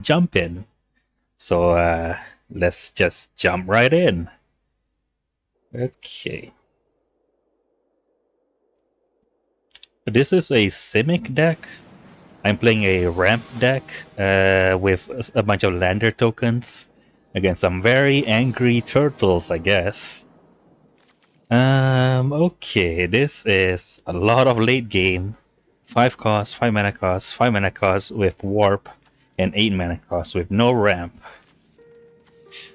Jump In. So let's just jump right in. Okay. This is a Simic deck. I'm playing a ramp deck with a bunch of lander tokens against some very angry turtles, I guess. Okay, this is a lot of late game. 5 cost, 5 mana cost, 5 mana cost with warp, and 8 mana cost with no ramp.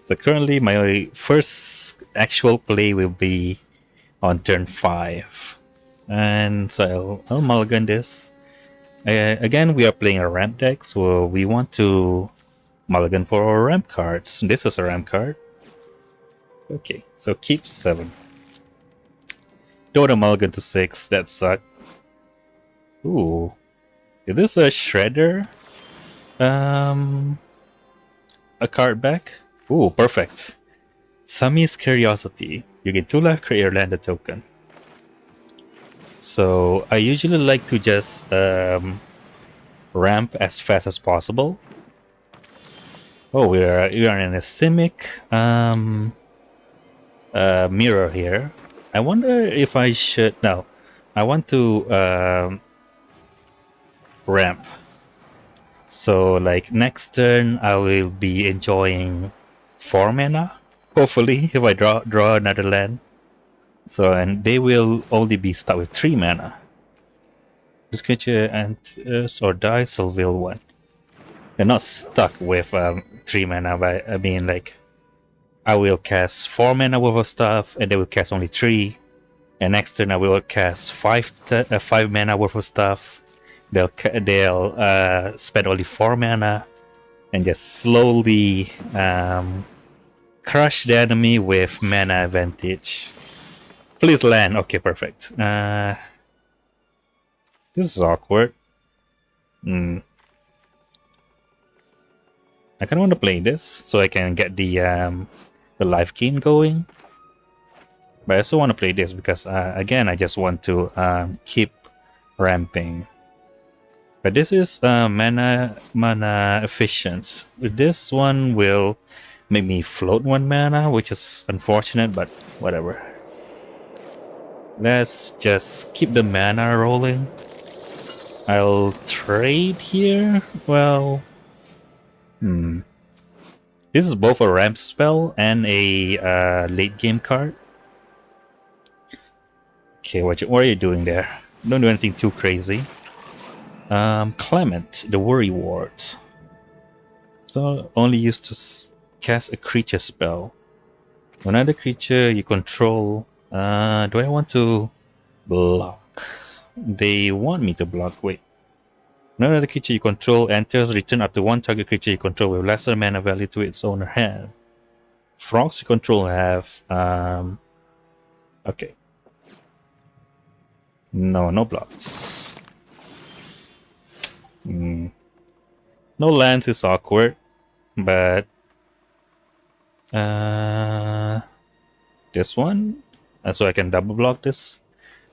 So currently my first actual play will be on turn 5. And so I'll mulligan this. Again, we are playing a ramp deck, so we want to mulligan for our ramp cards. This is a ramp card. Okay, so keep 7. Don't want to mulligan to 6, that sucked. Ooh. Is this a shredder? A card back? Ooh, perfect. Sami's Curiosity. You get 2 life, create your landed token. So I usually like to just ramp as fast as possible. Oh, we are in a Simic mirror here. I wonder if I should. No, I want to ramp. So like next turn, I will be enjoying 4 mana. Hopefully, if I draw another land. So and they will only be stuck with 3 mana. This creature enters or dies, so will 1. They're not stuck with 3 mana, but I mean like I will cast 4 mana worth of stuff, and they will cast only 3. And next turn I will cast 5 mana worth of stuff. They'll spend only 4 mana, and just slowly crush the enemy with mana advantage. Please land. Okay, perfect. This is awkward. I kind of want to play this so I can get the life gain going. But I also want to play this because again I just want to keep ramping. But this is mana efficient. This one will make me float 1 mana, which is unfortunate, but whatever. Let's just keep the mana rolling. I'll trade here. Well, this is both a ramp spell and a late game card. Okay, what are you doing there? Don't do anything too crazy. Clement, the Worry Ward. So only used to cast a creature spell. Another creature you control. Do I want to block? They want me to block. Wait. Another creature you control enters, return up to 1 target creature you control with lesser mana value to its owner hand. Frogs you control have. Okay. No blocks. No lands is awkward, but this one, so I can double block this.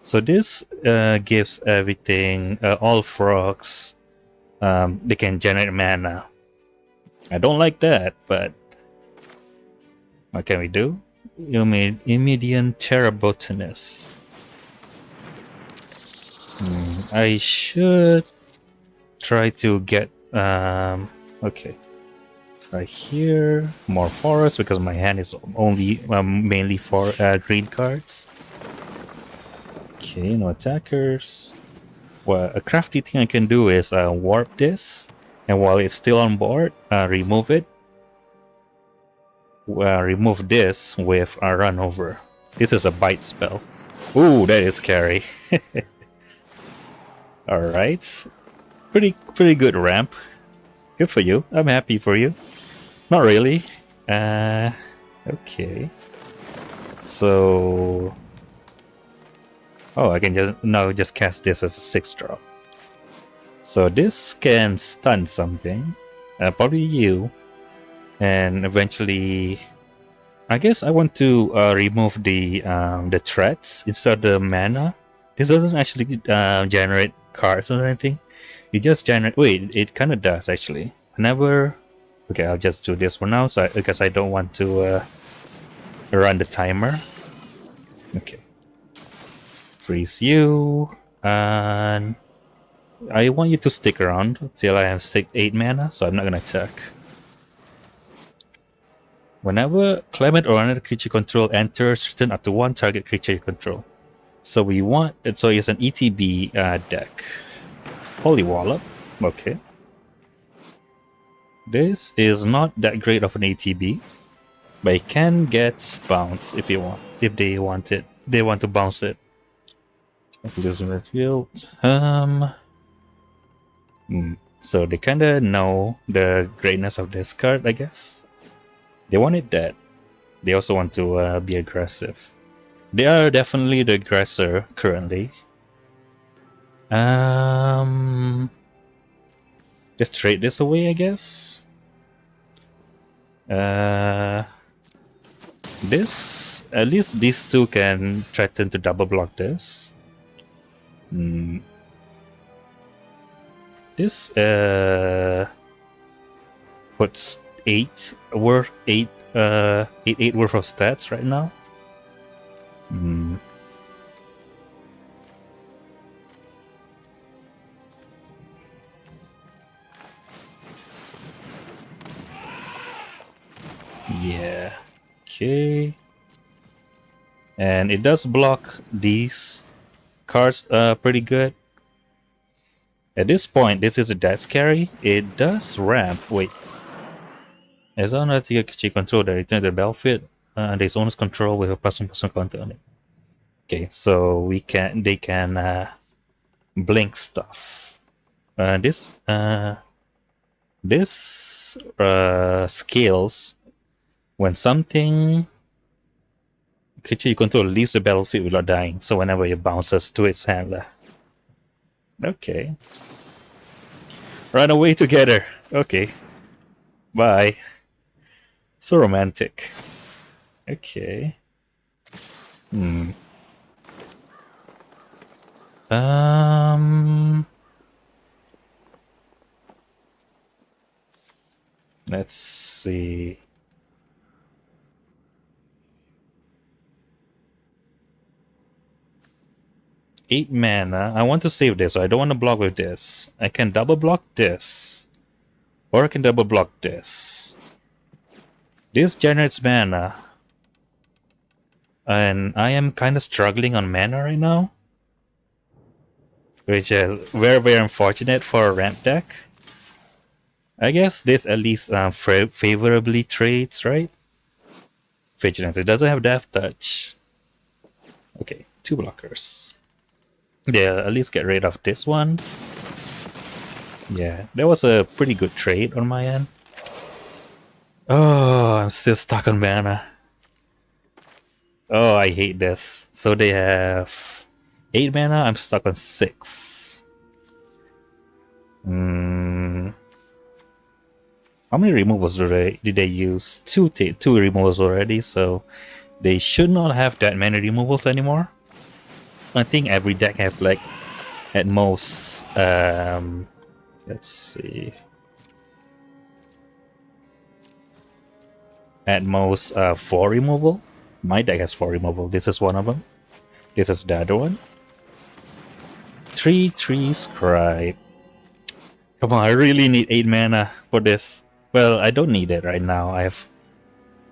So this gives everything, all frogs, they can generate mana. I don't like that, but what can we do? Immediate Terrabotanist. I should try to get okay, right here more forest because my hand is only mainly for green cards. Okay, no attackers. Well, a crafty thing I can do is warp this, and while it's still on board, remove it. Remove this with a run over. This is a bite spell. Ooh, that is scary. All right. Pretty good ramp. Good for you. I'm happy for you. Not really. Okay. So, oh, I can just cast this as a 6-drop. So this can stun something, probably you, and eventually, I guess I want to remove the threats instead of the mana. This doesn't actually generate cards or anything. You just generate. Wait, it kind of does actually. Whenever Okay, I'll just do this for now, because I don't want to run the timer. Okay. Freeze you, and I want you to stick around till I have 8 mana, so I'm not gonna attack. Whenever climate or another creature you control enters, return up to 1 target creature you control. So we want it. So it's an ETB deck. Holy Wallop. Okay. This is not that great of an ATB, but it can get bounce if you want. If they want it, they want to bounce it. Losing the field. So they kind of know the greatness of this card, I guess. They want it dead. They also want to be aggressive. They are definitely the aggressor currently. Just trade this away, I guess. This, at least these two can threaten to double block this. This puts 8 worth 8 worth of stats right now. Yeah. Okay. And it does block these cards pretty good. At this point, this is a death carry. It does ramp. Wait. As long as you control the return to the battlefield and its owner's control with a +1/+1 counter on it. Okay, so they can blink stuff. This scales when something creature you control leaves the battlefield without dying. So whenever it bounces to its handler. Okay. Run away together. Okay. Bye. So romantic. Okay. Let's see. Eight mana. I want to save this, so I don't want to block with this. I can double block this. Or I can double block this. This generates mana. And I am kind of struggling on mana right now. Which is very, very unfortunate for a ramp deck. I guess this at least favorably trades, right? Vigilance. It doesn't have Death Touch. Okay, 2 blockers. Yeah, at least get rid of this one. Yeah, that was a pretty good trade on my end. Oh, I'm still stuck on mana. Oh, I hate this. So they have 8 mana, I'm stuck on 6. How many removals did they use? 2 removals already, so they should not have that many removals anymore. I think every deck has like at most let's see, at most 4 removal. My deck has 4 removal. This is one of them. This is the other one. 3/3 Scribe. Come on, I really need 8 mana for this. Well, I don't need it right now. I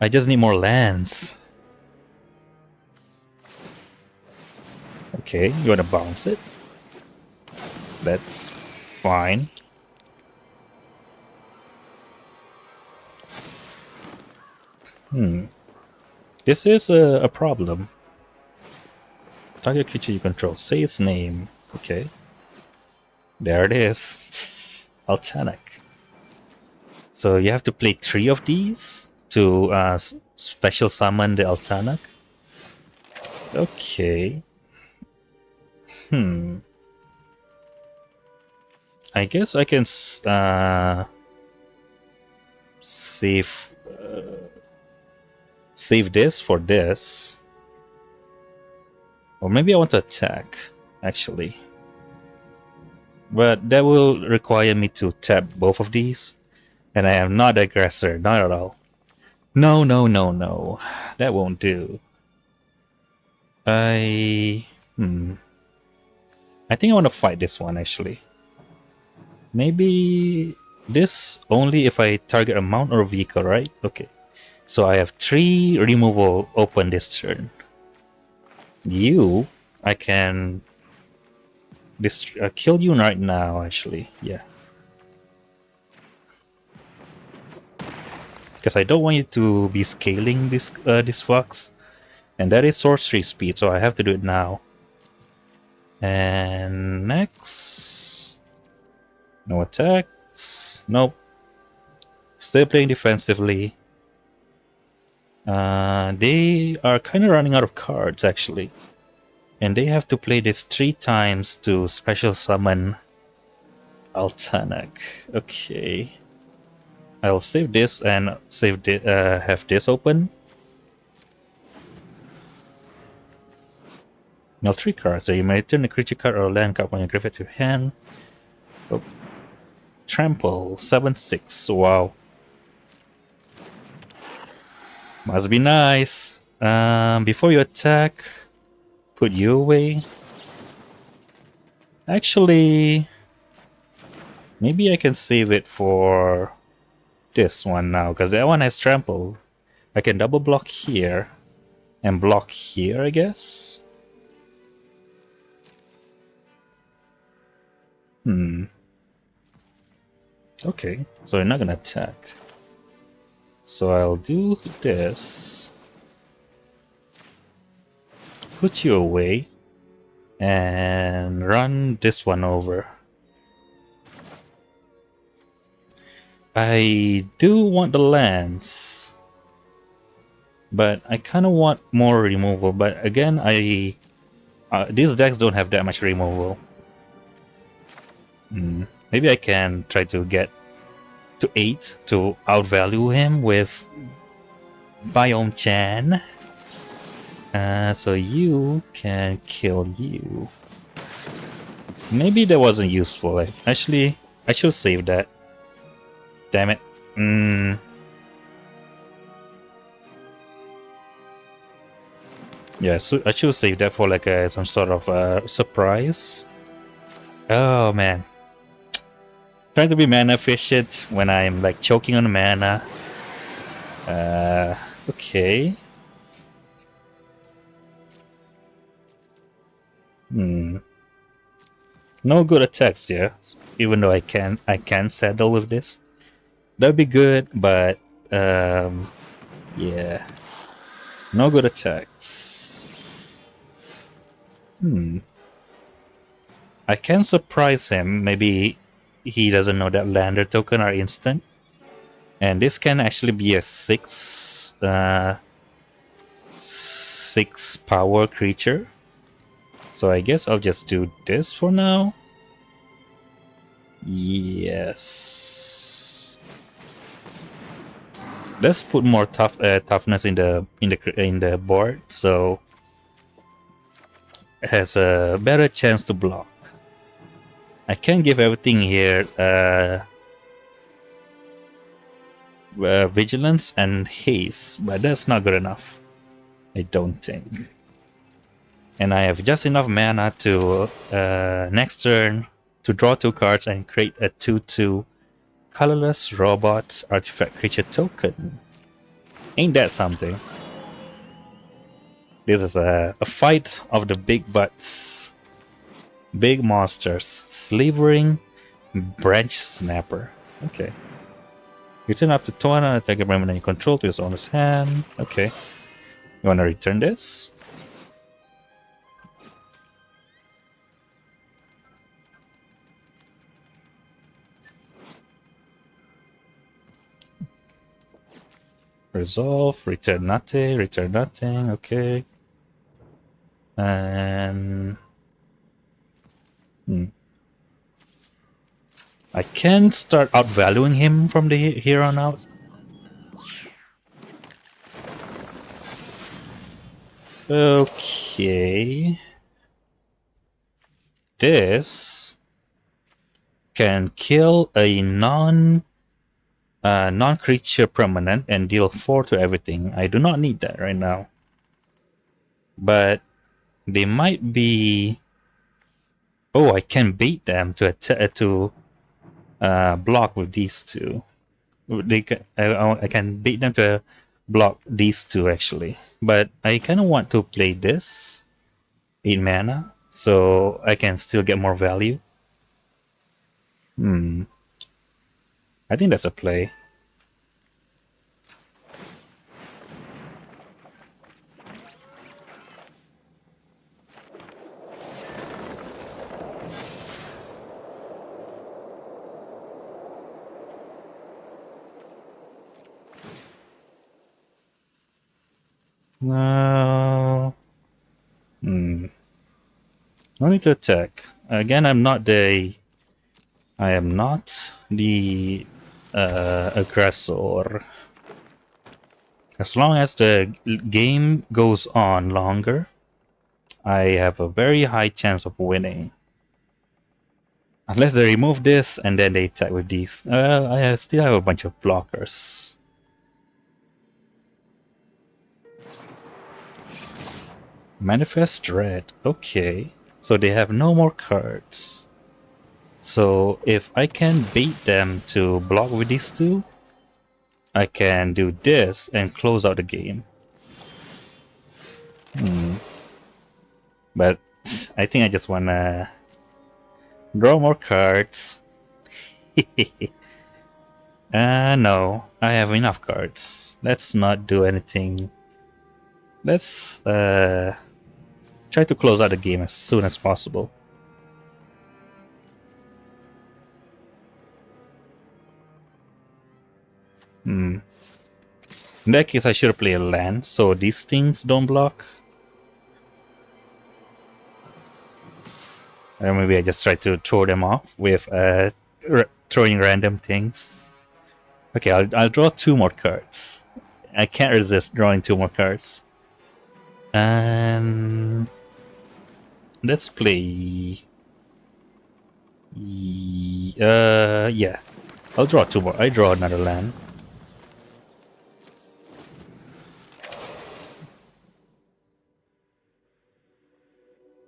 just need more lands. Okay, you wanna bounce it? That's fine. This is a problem. Target creature you control. Say its name. Okay. There it is. Altanic. So you have to play 3 of these to special summon the Altanic. Okay. I guess I can save this for this. Or maybe I want to attack, actually. But that will require me to tap both of these. And I am not the aggressor, not at all. No, no, no, no. That won't do. I think I want to fight this one actually. Maybe this only if I target a mount or a vehicle, right? Okay. So I have 3 removal open this turn. You, I can kill you right now actually. Yeah. Because I don't want you to be scaling this fox. And that is sorcery speed, so I have to do it now. And next, no attacks. Nope. Still playing defensively. They are kind of running out of cards actually, and they have to play this 3 times to special summon Altanak. Okay, I'll save this and have this open. Now 3 cards. So you may turn a creature card or a land card when you give it to your hand. Oh. Trample 7/6. Wow. Must be nice. Before you attack, put you away. Actually, maybe I can save it for this one now, because that one has trample. I can double block here and block here, I guess. Okay, so you're not gonna attack. So I'll do this. Put you away. And run this one over. I do want the lands. But I kind of want more removal. But again, these decks don't have that much removal. Maybe I can try to get to 8 to outvalue him with Biome Chan. So you can kill you. Maybe that wasn't useful. Actually, I should save that. Damn it. Yeah, so I should save that for like some sort of surprise. Oh man. Trying to be mana efficient when I'm like choking on mana. Okay. No good attacks here, even though I can settle with this. That'd be good, but yeah. No good attacks. I can surprise him. Maybe he doesn't know that lander token are instant. And this can actually be a 6 power creature. So I guess I'll just do this for now. Yes. Let's put more toughness in the board, so it has a better chance to block. I can give everything here vigilance and haste, but that's not good enough. I don't think. And I have just enough mana to next turn to draw 2 cards and create a 2/2 colorless robot artifact creature token. Ain't that something? This is a fight of the big butts. Big monsters. Slavering branch snapper. Okay. You turn up to 2 and attack a remnant you control to his owner's hand. Okay. You wanna return this? Resolve, return nothing, okay. And I can start outvaluing him from the here on out. Okay. This can kill a non Non-creature permanent and deal 4 to everything. I do not need that right now. But they might be... Oh, I can bait them to block with these two. I can bait them to block these two actually. But I kind of want to play this 8 mana so I can still get more value. I think that's a play. No. No need to attack. Again, I am not the aggressor. As long as the game goes on longer, I have a very high chance of winning. Unless they remove this and then they attack with these. I still have a bunch of blockers. Manifest Dread. Okay. So they have no more cards. So if I can bait them to block with these two, I can do this and close out the game. But I think I just wanna draw more cards. No, I have enough cards. Let's not do anything. Let's try to close out the game as soon as possible. In that case, I should play a land so these things don't block. Or maybe I just try to throw them off with throwing random things. Okay, I'll draw 2 more cards. I can't resist drawing 2 more cards. And let's play. Yeah, I'll draw 2 more. I draw another land.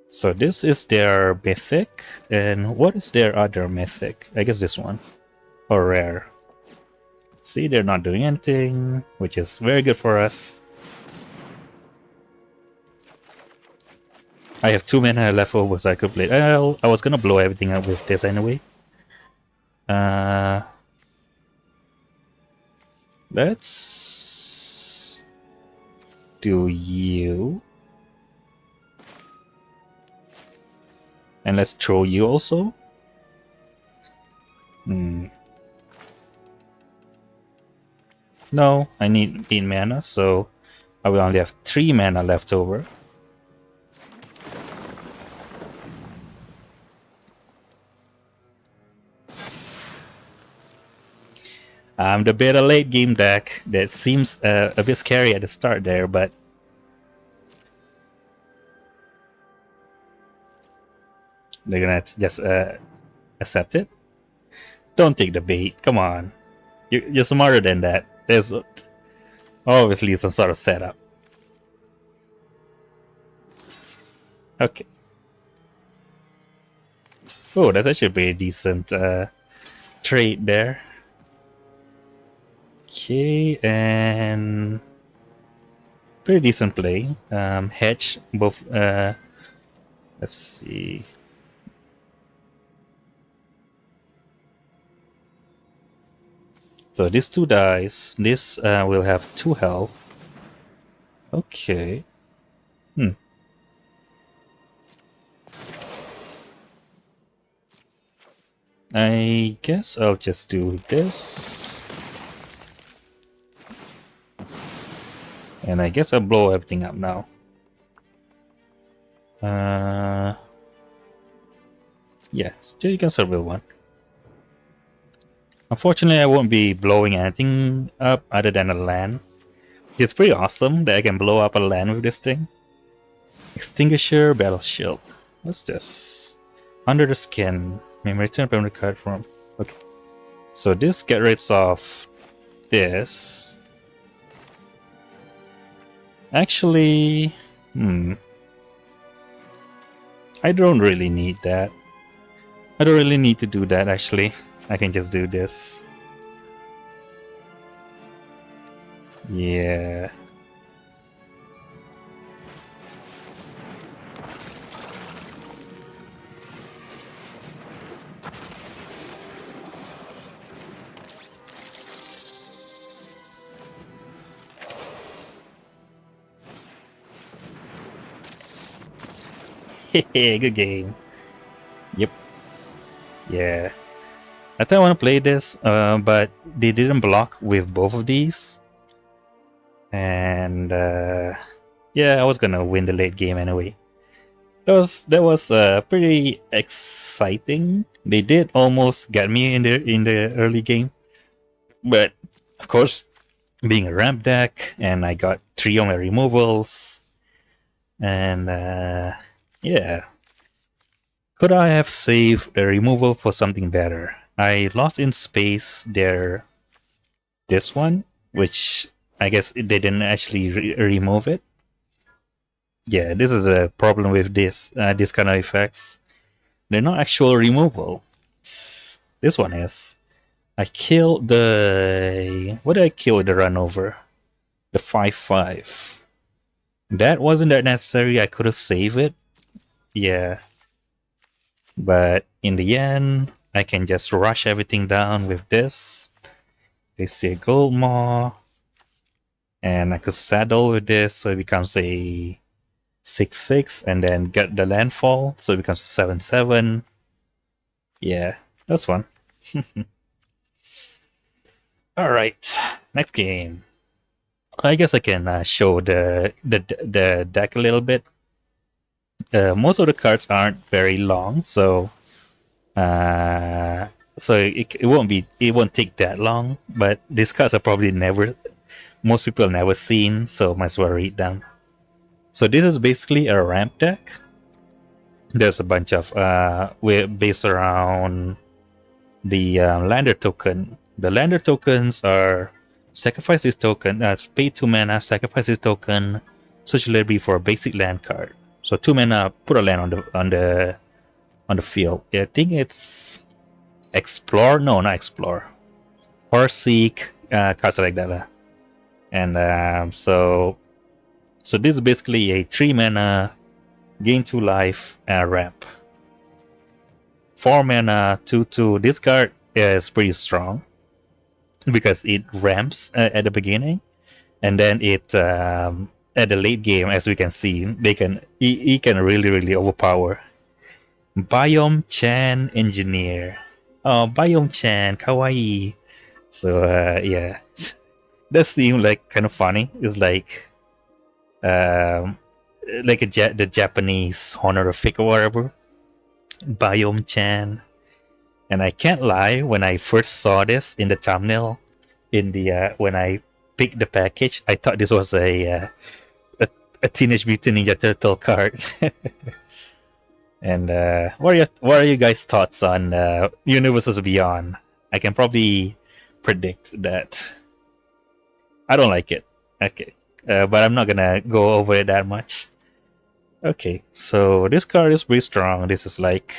So this is their mythic, and what is their other mythic? I guess this one, or rare. See, they're not doing anything, which is very good for us. I have 2 mana left over, so I could play. I was gonna blow everything up with this anyway. Let's do you. And let's throw you also. No, I need 8 mana, so I will only have 3 mana left over. The beta late game deck that seems a bit scary at the start there, but they're gonna just accept it. Don't take the bait. Come on, you're smarter than that. There's obviously some sort of setup. Okay. Oh, that's actually a decent trade there. Okay, and pretty decent play. Hedge both. Let's see. So these 2 dice. This will have 2 health. Okay. I guess I'll just do this. And I guess I'll blow everything up now. Yeah, still you can survive 1. Unfortunately, I won't be blowing anything up other than a land. It's pretty awesome that I can blow up a land with this thing. Extinguisher, Battle Shield. What's this? Under the Skin. May return permanent card from. Okay. So this gets rid of this. Actually, I don't really need that. I don't really need to do that actually. I can just do this. Yeah. Good game. Yep. Yeah. I thought I want to play this, but they didn't block with both of these. And yeah, I was gonna win the late game anyway. That was pretty exciting. They did almost get me in the early game, but of course, being a ramp deck, and I got 3 on my removals, and yeah. Could I have saved the removal for something better? I lost in space there. This one, which I guess they didn't actually remove it. Yeah, this is a problem with this kind of effects. They're not actual removal. This one is. I killed the... What did I kill with the run over? The 5/5. That wasn't that necessary. I could have saved it. Yeah. But in the end, I can just rush everything down with this. They see a gold maw. And I could saddle with this so it becomes a 6/6 and then get the landfall so it becomes a 7/7. Yeah, that's fun. Alright, next game. I guess I can show the deck a little bit. Most of the cards aren't very long, so it won't take that long. But these cards are probably most people never seen, so might as well read them. So this is basically a ramp deck. There's a bunch of we're based around the lander token. The lander tokens are sacrifice this token. Pay 2 mana, sacrifice this token, search library for a basic land card. So 2 mana, put a land on the field. Yeah, I think it's explore. No, not explore. Or seek, cards like that. And so this is basically a 3 mana, gain 2 life, ramp. 4 mana, 2/2. This card is pretty strong because it ramps at the beginning, and then it at the late game, as we can see, he can really overpower. Biome Chan Engineer. Oh, Biome Chan, kawaii. So yeah, that seemed like kind of funny. It's like the Japanese honorific or whatever. Biome Chan. And I can't lie, when I first saw this in the thumbnail, when I picked the package, I thought this was a Teenage Mutant Ninja Turtle card. And what are you guys' thoughts on Universes Beyond? I can probably predict that. I don't like it. Okay, but I'm not gonna go over it that much. Okay, so this card is pretty strong. This is like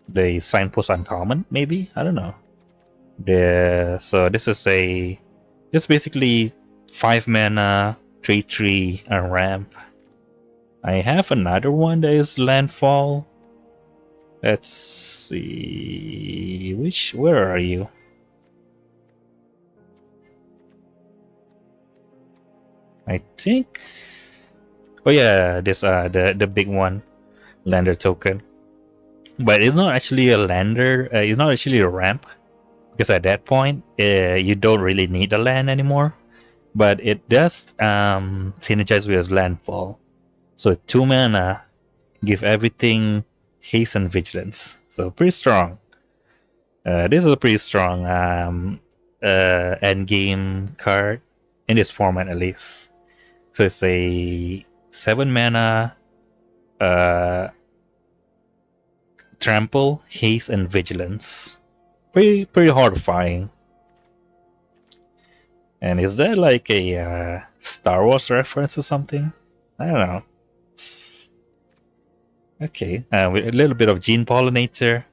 the Signpost Uncommon, maybe? I don't know. So this is basically 5 mana, 3/3, a ramp. I have another one that is landfall. Let's see, where are you? I think. Oh yeah, this the big one, lander token. But it's not actually a lander. It's not actually a ramp, because at that point you don't really need a land anymore. But it does synergize with landfall. So 2 mana, give everything haste and vigilance. So pretty strong. This is a pretty strong end game card in this format at least. So it's a 7 mana, trample, haste, and vigilance. Pretty horrifying. And is that like a Star Wars reference or something? I don't know. Okay, with a little bit of Gene Pollinator.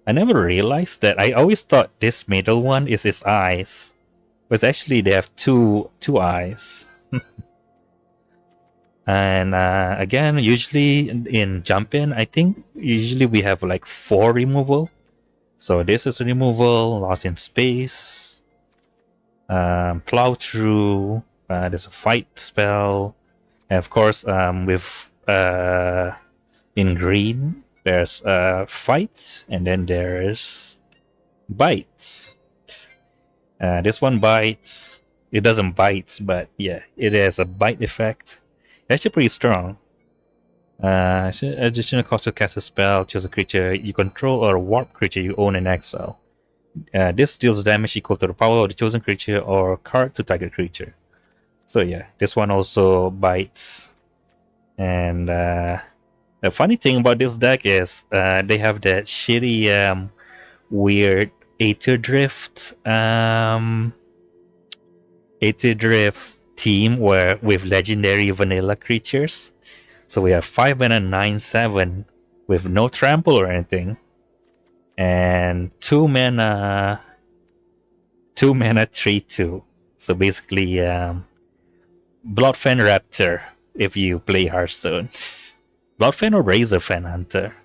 I never realized that. I always thought this middle one is his eyes, but actually they have two eyes. And again, usually in Jump In, I think usually we have like 4 removal. So this is removal, Lost in Space, Plow Through, there's a fight spell, and of course with in green there's fight, and then there's bites. This one bites. It doesn't bite, but yeah, it has a bite effect. Actually pretty strong. Additional cost to cast a spell, choose a creature you control or a warp creature you own in exile. This deals damage equal to the power of the chosen creature or card to target creature. So yeah, this one also bites. And the funny thing about this deck is they have that shitty weird Aether Drift team where with legendary vanilla creatures. So we have 5 mana 9/7 with no trample or anything, and 2 mana 3/2. So basically, Bloodfen Raptor if you play Hearthstone. Bloodfen or Razorfen Hunter,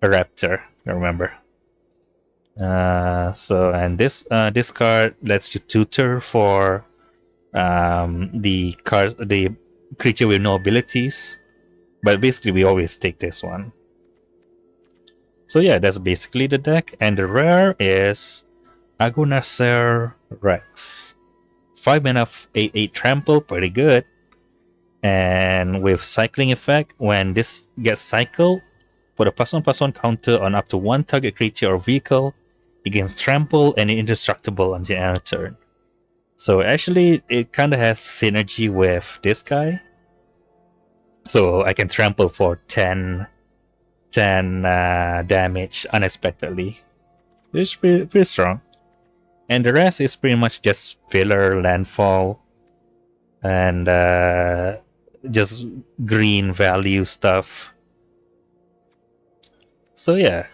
a Raptor. I remember. And this card lets you tutor for the creature with no abilities. But basically, we always take this one. So yeah, that's basically the deck. And the rare is Agonacer Rex. 5 mana 8/8 trample, pretty good. And with cycling effect, when this gets cycled, put a +1/+1 counter on up to 1 target creature or vehicle, it gains trample and indestructible until end of turn. So actually, it kind of has synergy with this guy. So I can trample for 10 damage unexpectedly. It's pretty strong. And the rest is pretty much just filler, landfall, and just green value stuff. So yeah,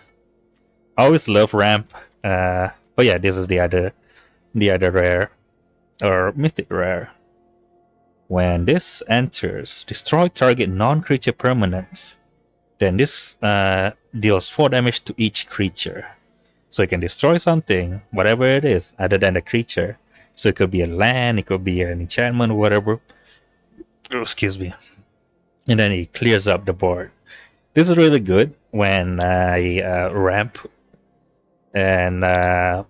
I always love ramp. But yeah, this is the other rare or mythic rare. When this enters, destroy target non-creature permanents. Then this deals 4 damage to each creature. So you can destroy something, whatever it is, other than the creature. So it could be a land, it could be an enchantment, whatever. Oh, excuse me. And then it clears up the board. This is really good when I ramp and I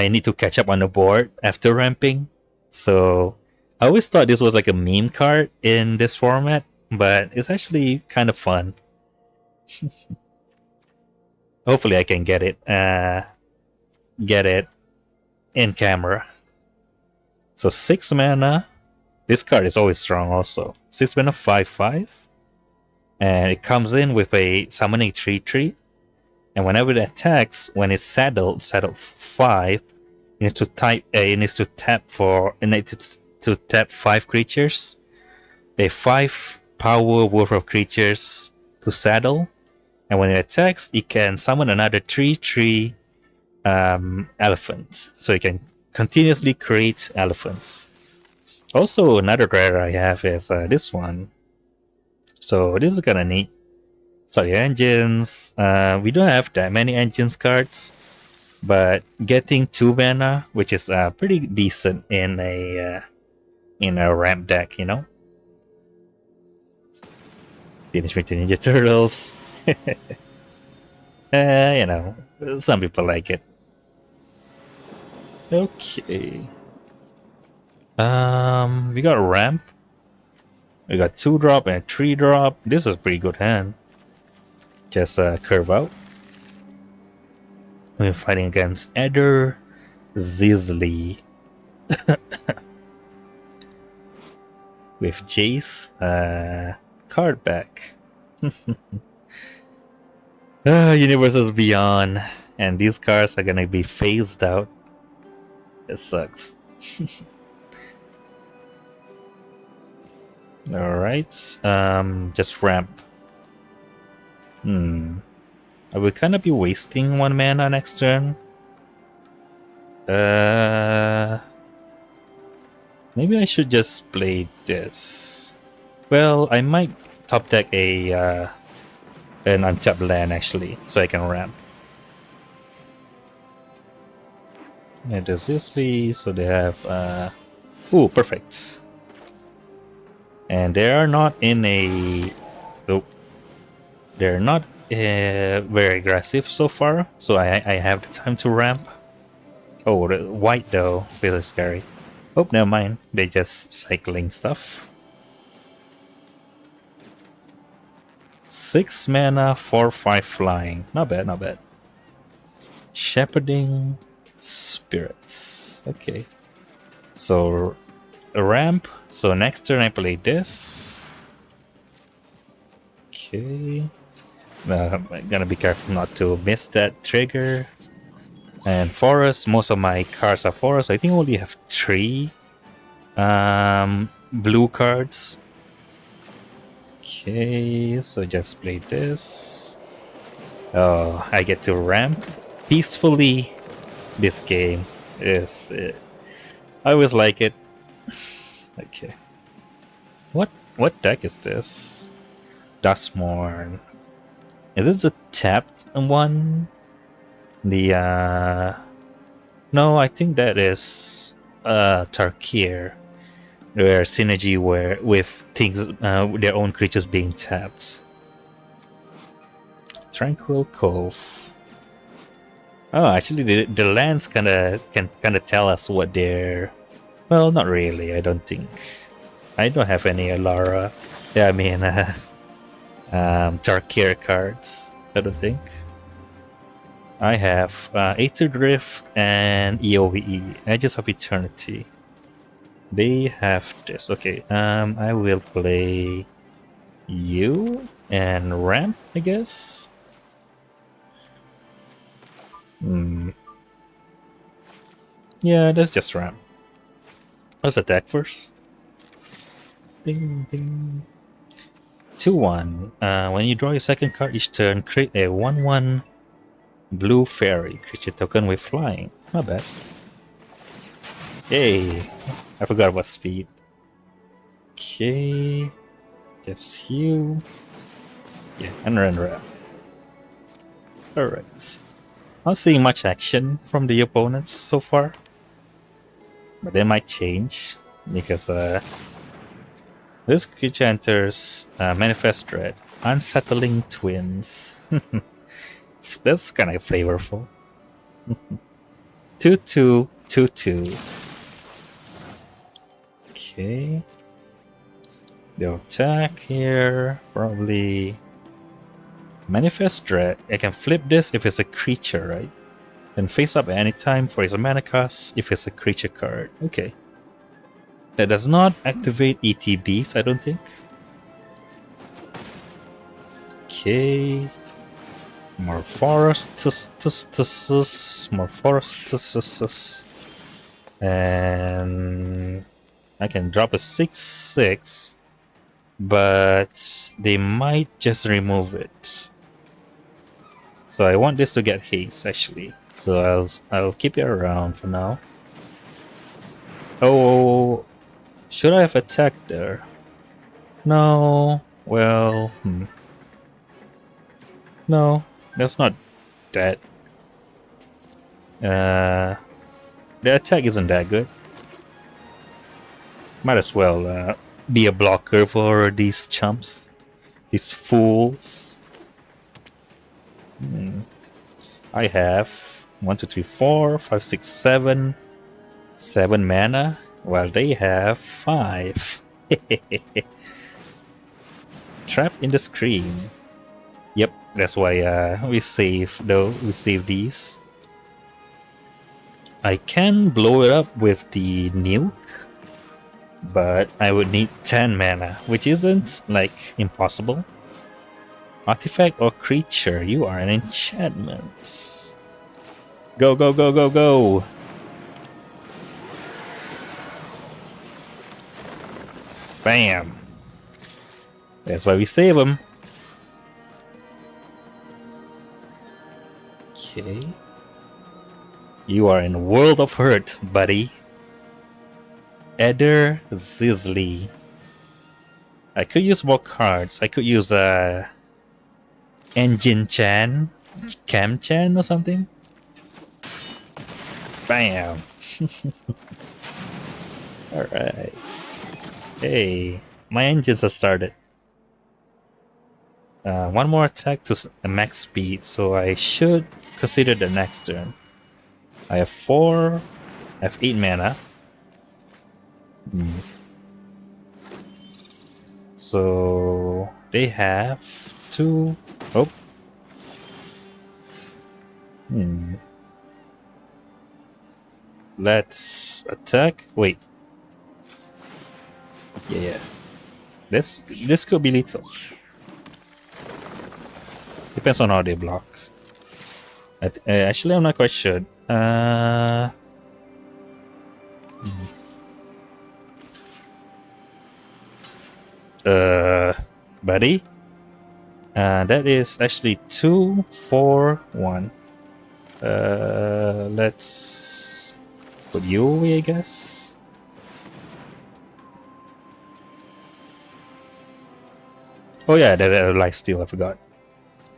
need to catch up on the board after ramping. So I always thought this was like a meme card in this format, but it's actually kind of fun. Hopefully I can get it in camera. So 6 mana. This card is always strong also. 6 mana 5/5. And it comes in with a summoning 3/3. And whenever it attacks, when it's saddled 5, it needs to tap 5 creatures. A 5 power worth of creatures to saddle. And when it attacks, it can summon another 3/3 elephants. So it can continuously create elephants. Also, another rare I have is this one. So this is kind of neat. Sorry, engines. We don't have that many engines cards, but getting 2 mana, which is pretty decent in a ramp deck, you know. Teenage Mutant Ninja Turtles. You know, some people like it. Okay. We got a ramp. We got 2-drop and a 3-drop. This is a pretty good hand. Just curve out. We're fighting against Eder Zizli. With Jace, card back. Universes Beyond, and these cards are gonna be phased out. It sucks. Alright, just ramp. I will kind of be wasting 1 mana next turn. Maybe I should just play this. Well, I might top deck an untapped land actually, so I can ramp. Yeah, there's this so they have ooh, perfect. And they are not in a nope. They're not very aggressive so far, so I have the time to ramp. Oh, the white though, really scary. Oh, never mind. They just cycling stuff. 6 mana, 4/5 flying. Not bad, not bad. Shepherding spirits. Okay. So a ramp. So next turn I play this. Okay. I'm gonna be careful not to miss that trigger. And forest, most of my cards are forest. I think I only have 3 blue cards. Okay, so just play this. Oh, I get to ramp peacefully. This game is. I always like it. Okay. What deck is this? Dustmorn. Is this a tapped one? The no, I think that is Tarkir, where synergy with things their own creatures being tapped. Tranquil Cove. Oh, actually, the lands can tell us what they're. Well, not really. I don't think. I don't have any Alara. Yeah, I mean, Tarkir cards. I don't think. I have Aether Drift and EOVE, Edges of Eternity. They have this. Okay, I will play you and ramp, I guess. Yeah, that's just ramp. Let's attack first. Ding ding. 2/1. When you draw your second card each turn, create a 1/1 blue fairy creature token with flying. Not bad. Yay! I forgot about speed. Okay, just you. Yeah, and run around. Alright. Not seeing much action from the opponents so far, but they might change because this creature enters Manifest Dread, Unsettling Twins. That's kind of flavorful. 2/2, 2/2s. Okay. They'll attack here. Probably Manifest Dread. I can flip this if it's a creature, right? Then face up at any time for its mana cost if it's a creature card. Okay. That does not activate ETBs, I don't think. Okay. More forests, more forests, and I can drop a 6/6, but they might just remove it. So I want this to get haste actually. So I'll keep it around for now. Oh, should I have attacked there? No. Well, no. That's not that. The attack isn't that good. Might as well be a blocker for these chumps, these fools. I have 1, 2, 3, 4, 5, 6, 7, 7 mana, while they have 5. Trapped in the screen. Yep, that's why we save these. I can blow it up with the nuke, but I would need 10 mana, which isn't like impossible. Artifact or creature, you are an enchantment. Go, go, go, go, go! Bam! That's why we save him. Okay. You are in a world of hurt, buddy. Eder Zizzly. I could use more cards. I could use Engine Chan, Cam Chan or something. Bam! Alright. Hey, my engines are started. One more attack to max speed, so I should consider the next turn. I have 4, I have 8 mana. So they have 2. Oh. Let's attack. Wait. Yeah. This could be lethal. Depends on how they block. Actually, I'm not quite sure. Buddy? That is actually 2, 4, 1. Let's put you away, I guess. Oh yeah, that life steal, I forgot.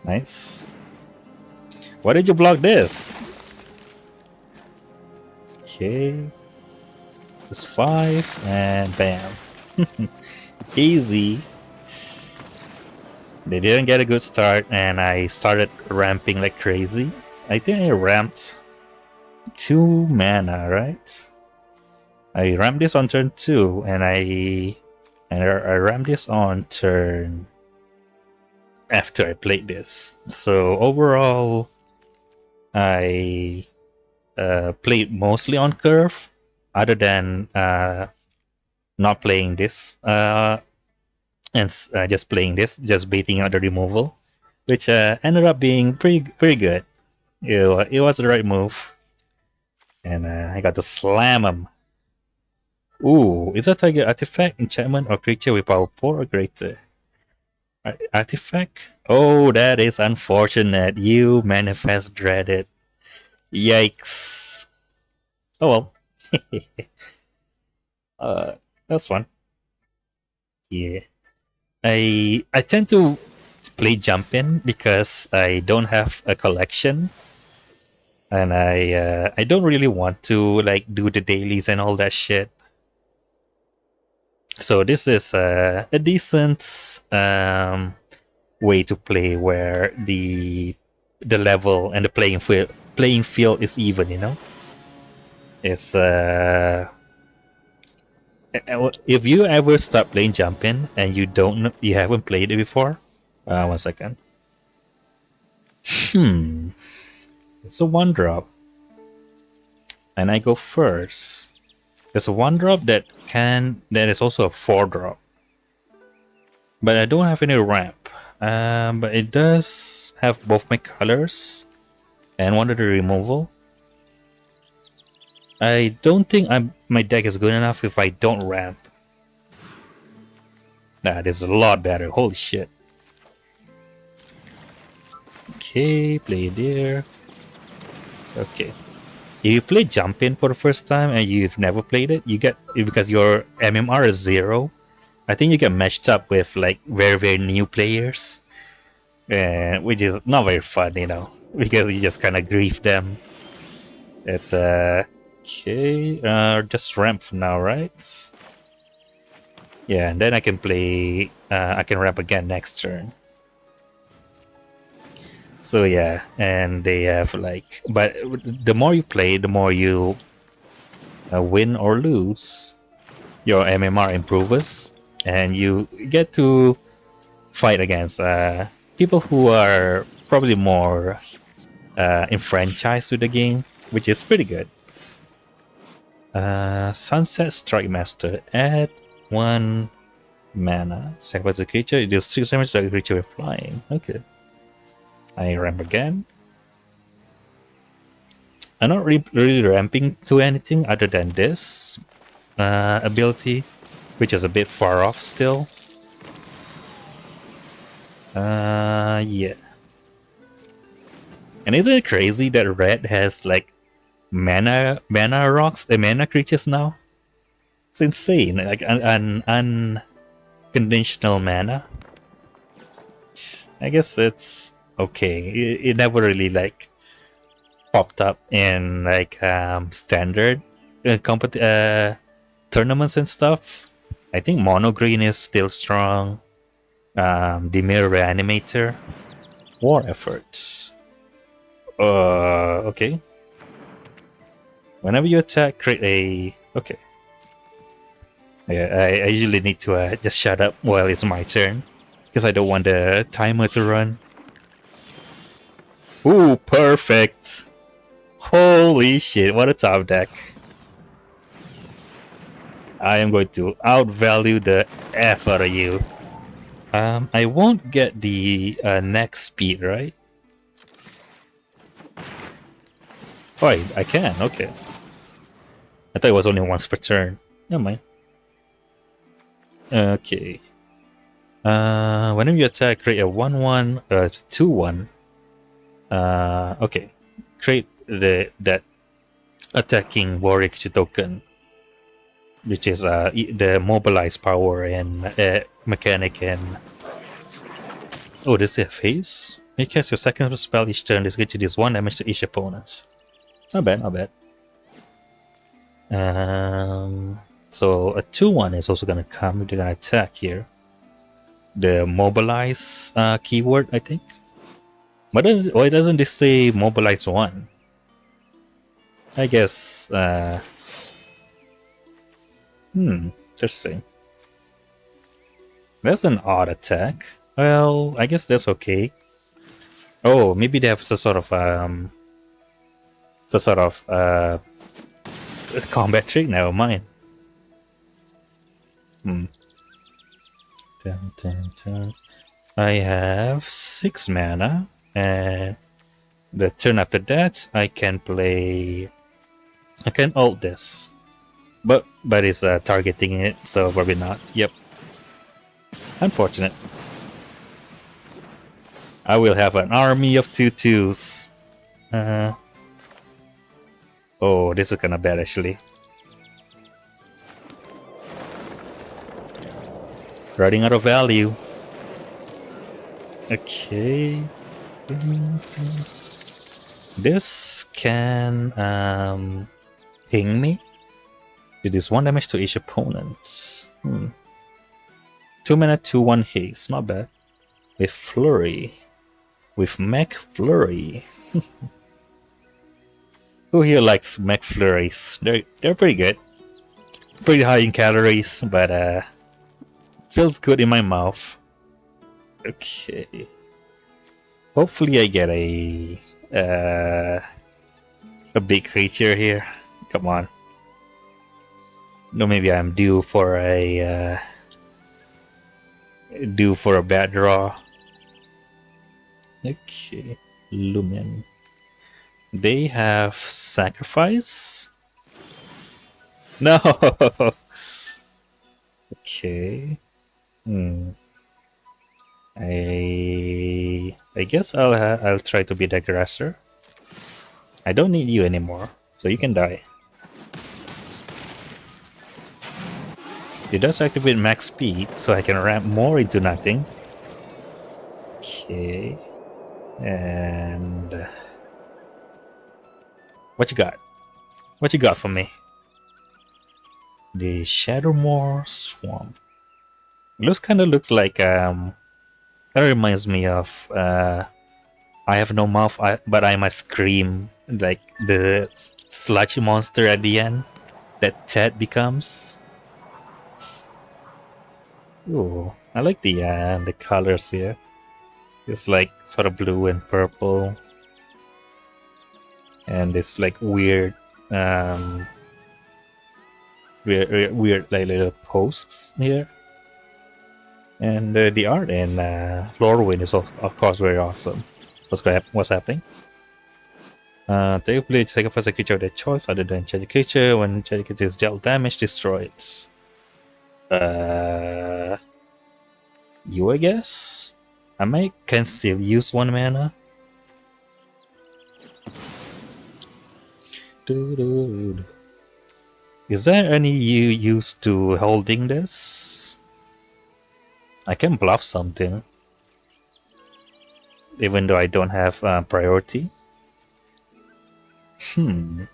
Nice. Why did you block this? Okay. Just 5 and bam. Easy. They didn't get a good start and I started ramping like crazy. I think I ramped 2 mana, right? I ramped this on turn 2 and I ramped this on turn after I played this. So overall I played mostly on curve other than not playing this and just playing this, just baiting out the removal, which ended up being pretty good. It was the right move, and I got to slam him. Ooh, is that target artifact, enchantment, or creature with power 4 or greater? Artifact? Oh, that is unfortunate. You manifest dreaded. Yikes. Oh well. That's fun. Yeah. I tend to play Jump In because I don't have a collection, and I don't really want to like do the dailies and all that shit. So this is a decent way to play where the level and the playing field is even. You know, it's if you ever start playing Jump In and you haven't played it before, 1 second. It's a 1-drop, and I go first. There's a 1-drop that is also a 4-drop, but I don't have any ramp. But it does have both my colors and one of the removal. I don't think my deck is good enough if I don't ramp. That is a lot better. Holy shit. Okay, play there. Okay. If you play Jump In for the first time and you've never played it, you get, because your MMR is 0, I think you get matched up with like very new players, which is not very fun, you know, because you just kind of grief them. Okay, just ramp for now, right? Yeah, and then I can play. I can ramp again next turn. So yeah, and they have like, but the more you play, the more you win or lose, your MMR improves, and you get to fight against people who are probably more enfranchised with the game, which is pretty good. Sunset Strike Master, add 1 mana. Sacrifice a creature, it deals 6 damage to a creature with flying. Okay. I ramp again. I'm not really ramping to anything other than this ability. which is a bit far off still. Yeah. And isn't it crazy that red has like mana creatures now? It's insane, like an unconditional mana. I guess it's okay. It never really like popped up in like standard tournaments and stuff. I think mono green is still strong. Dimir Reanimator, War Efforts. Okay. Whenever you attack, create a. Okay. I usually need to just shut up while it's my turn, because I don't want the timer to run. Ooh, perfect! Holy shit, what a top deck. I am going to outvalue the F out of you. I won't get the next speed, right? Oh, I can, okay. I thought it was only once per turn. Never mind. Okay. Whenever you attack, create a 1/1, 2/1. Okay. Create that attacking warrior creature token, which is the mobilize power and mechanic and. Oh, this is a phase? You cast your second spell each turn. This creature deals 1 damage to each opponent. Not bad, not bad. So a 2/1 is also gonna come. They're gonna attack here. The mobilize keyword, I think. But why doesn't this say mobilize 1? I guess. Interesting. That's an odd attack. Well, I guess that's okay. Oh, maybe they have some sort of combat trick. Never mind. Dun, dun, dun. I have 6 mana, and the turn after that I can play. I can ult this, but it's targeting it, so probably not. Yep. Unfortunate. I will have an army of 2/2s. Oh, this is kinda bad actually. Running out of value. Okay. This can ping me. It is 1 damage to each opponent. 2 mana, 2/1 haste. Not bad. With Flurry. With Mech Flurry. Who here likes Mech Flurries? They're pretty good. Pretty high in calories, but feels good in my mouth. Okay. Hopefully I get a big creature here. Come on. No, maybe I'm due for a bad draw. Okay, Lumen. They have sacrifice. No. Okay. I guess I'll try to be the aggressor. I don't need you anymore, so you can die. It does activate max speed, so I can ramp more into nothing. Okay. And what you got? What you got for me? The Shadowmoor Swamp. Looks like that reminds me of I have no mouth, but I must scream, like the sludgy monster at the end that Ted becomes. Ooh, I like the colors here. It's like sort of blue and purple, and it's like weird, weird like little posts here. And the art in Lorwyn is of course very awesome. What's happening? They play sacrifice a creature of their choice other than charge creature. When charge creature is dealt damage, destroy it. Uh, you, I guess? I might can still use 1 mana. Doo-doo-doo. Is there any use to holding this? I can bluff something, even though I don't have priority. Are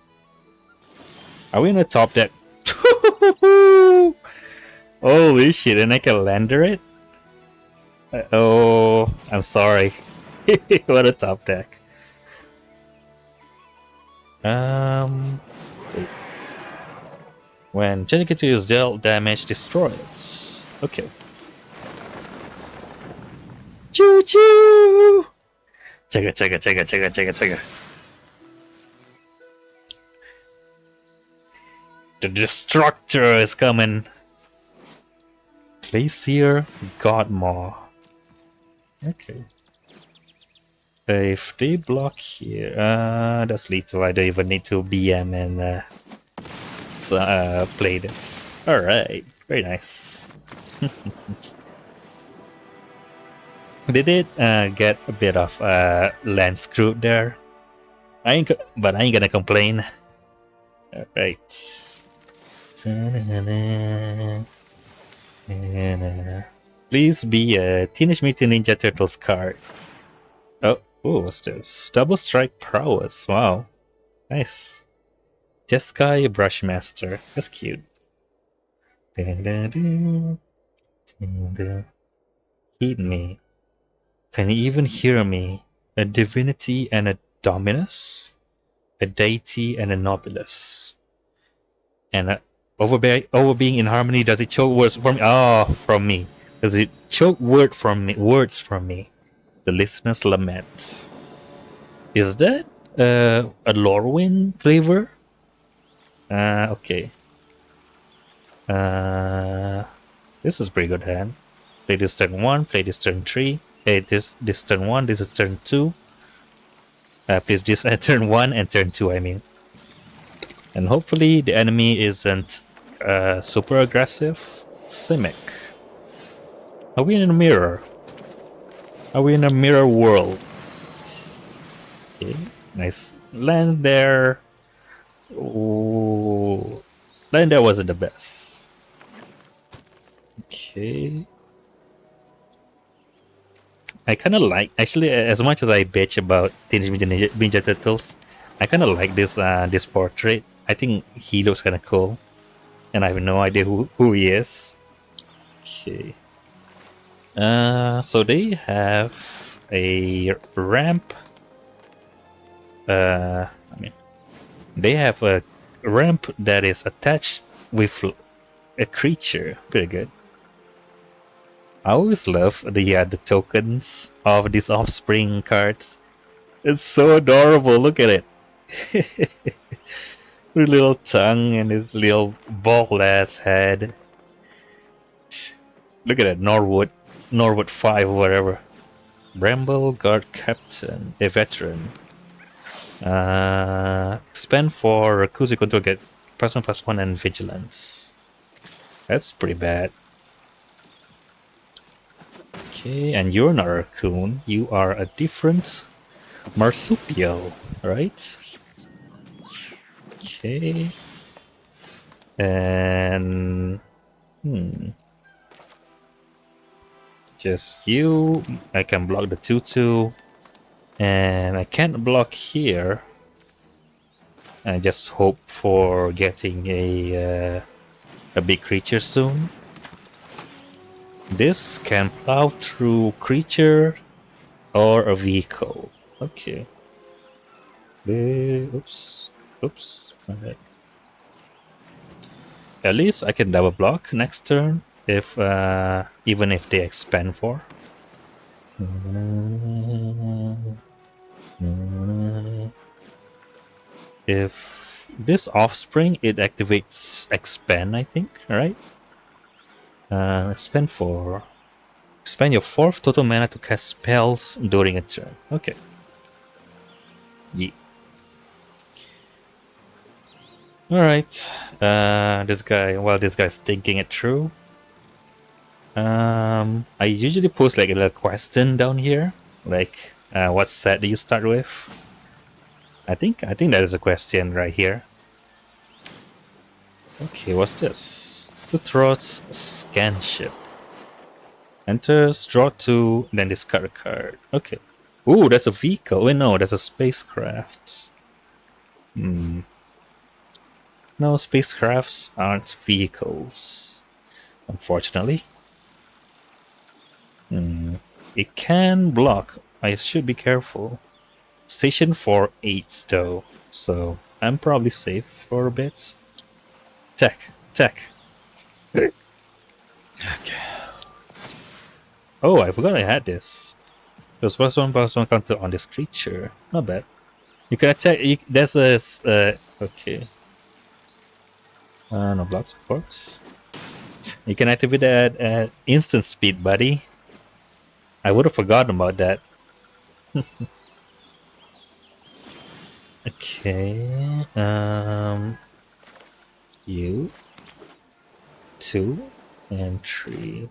we in the top deck? Holy shit, and I can lander it? Oh, I'm sorry. What a top deck. When Genikatu is dealt damage, destroy it. Okay. Choo choo! Chugga chugga chugga chugga chugga chugga. The Destructor is coming. Glacier Godmaw. Okay. If they block here, that's lethal. I don't even need to BM and play this. Alright, very nice. They did get a bit of land screwed there. But I ain't gonna complain. Alright. Please be a Teenage Mutant Ninja Turtles card. Oh, what's this? Double Strike Prowess. Wow. Nice. Jeskai Brushmaster. That's cute. Heed me. Can you even hear me? A divinity and a dominus? A deity and a nobilis. And over being in harmony, does it choke words from me? Oh, from me. Does it choke words from me? The listener's lament. Is that a Lorwyn flavor? Okay. This is pretty good hand. Play this turn 1, play this turn 3. Play this turn 1, this is turn 2. Please this turn 1 and turn 2, I mean. And hopefully the enemy isn't super aggressive. Simic. Are we in a mirror? Are we in a mirror world? Okay, nice. Land there. Ooh. Land there wasn't the best. Okay. I kind of like, actually, as much as I bitch about Teenage Mutant Ninja Turtles, I kind of like this portrait. I think he looks kind of cool, and I have no idea who he is. Okay. So they have a ramp. I mean, they have a ramp that is attached with a creature. Pretty good. I always love the tokens of these offspring cards. It's so adorable. Look at it. With little tongue and his little bald ass head. Look at it, Norwood 5 or whatever. Bramble Guard Captain, a veteran. Expand for Rakuzu control, get +1/+1 and vigilance. That's pretty bad. Okay, and you're not a raccoon. You are a different marsupial, right? Okay. And just you. I can block the 2/2, and I can't block here. I just hope for getting a big creature soon. This can plow through creature or a vehicle. Okay. Oops. Okay. At least I can double block next turn if even if they expand for. If this offspring, it activates expand, I think, right? Expand your 4th total mana to cast spells during a turn. Okay. Yeah. Alright. This guy's thinking it through. I usually post like a little question down here, like what set do you start with? I think that is a question right here. Okay, what's this? The throats scan ship. Enters, draw 2, then discard a card. Okay. Ooh, that's a vehicle. Wait, no, that's a spacecraft. No, spacecrafts aren't vehicles, unfortunately. It can block. I should be careful. Station for 8 though, so I'm probably safe for a bit. Tech. Okay. Oh, I forgot I had this. There's +1/+1 counter on this creature. Not bad. You can attack. There's a. Okay. No blocks, of course. You can activate that at instant speed, buddy. I would have forgotten about that. Okay. You. 2 and 3.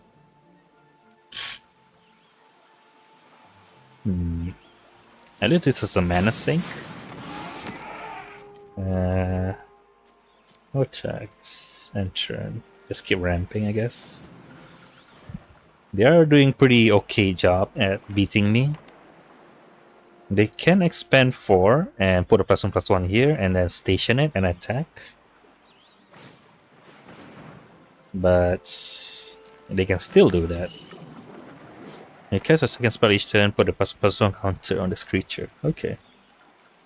At least this is a mana sink. No attacks. And turn. Just keep ramping, I guess. They are doing pretty okay job at beating me. They can expand 4 and put a +1/+1 here and then station it and attack. But they can still do that. You cast a second spell each turn, put a +1/+1 counter on this creature. Okay.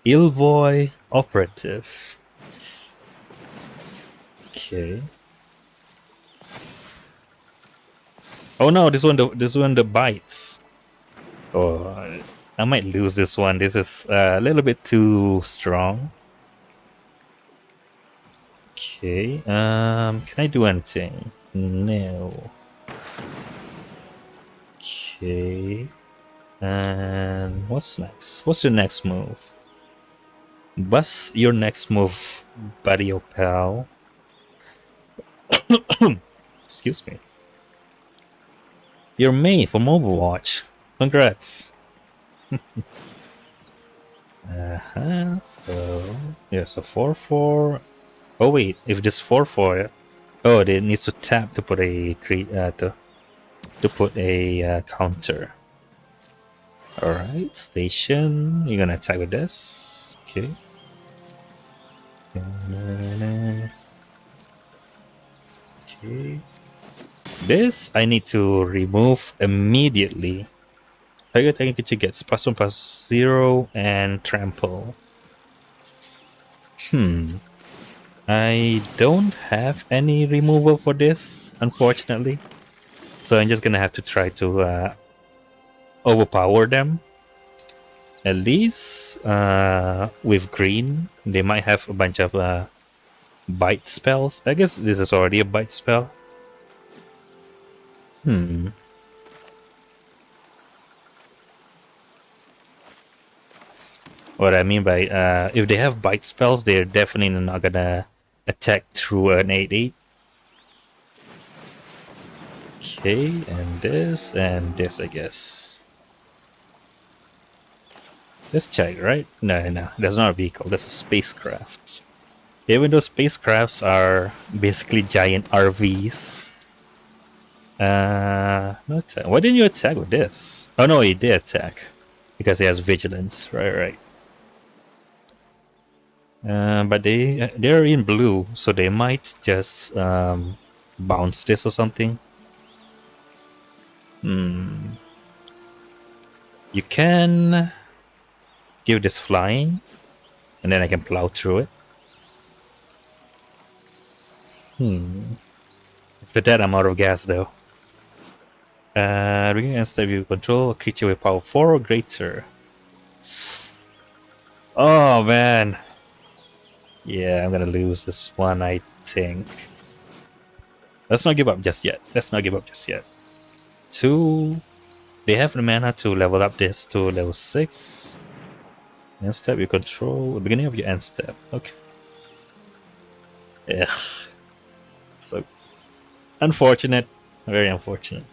Illvoy Operative. Okay. Oh no, this one the bites. Oh, I might lose this one. This is a little bit too strong. Okay. Can I do anything? No. Okay. And what's next? What's your next move? What's your next move, buddy or pal? Excuse me. You're May from Overwatch. Congrats. So there's a 4/4. Oh wait, if this 4/4, oh, it needs to tap to put a counter. All right, station. You're gonna attack with this. Okay. Okay. This I need to remove immediately. Target attacking creature gets +1/+0 and trample. I don't have any removal for this, unfortunately. So I'm just gonna have to try to overpower them. At least with green, they might have a bunch of bite spells. I guess this is already a bite spell. What I mean by if they have bite spells, they're definitely not gonna attack through an 8/8. Okay, and this, I guess. Let's check, right? No, that's not a vehicle, that's a spacecraft. Even though spacecrafts are basically giant RVs. No attack. Why didn't you attack with this? Oh no, he did attack. Because he has vigilance, right. But they're in blue, so they might just bounce this or something. You can give this flying, and then I can plow through it. After that, I'm out of gas though. Ring and step you control a creature with power 4 or greater. Oh man. Yeah, I'm gonna lose this one, I think. Let's not give up just yet. 2. They have the mana to level up this to level 6. End step you control the beginning of your end step. Okay. Ugh. So unfortunate. Very unfortunate.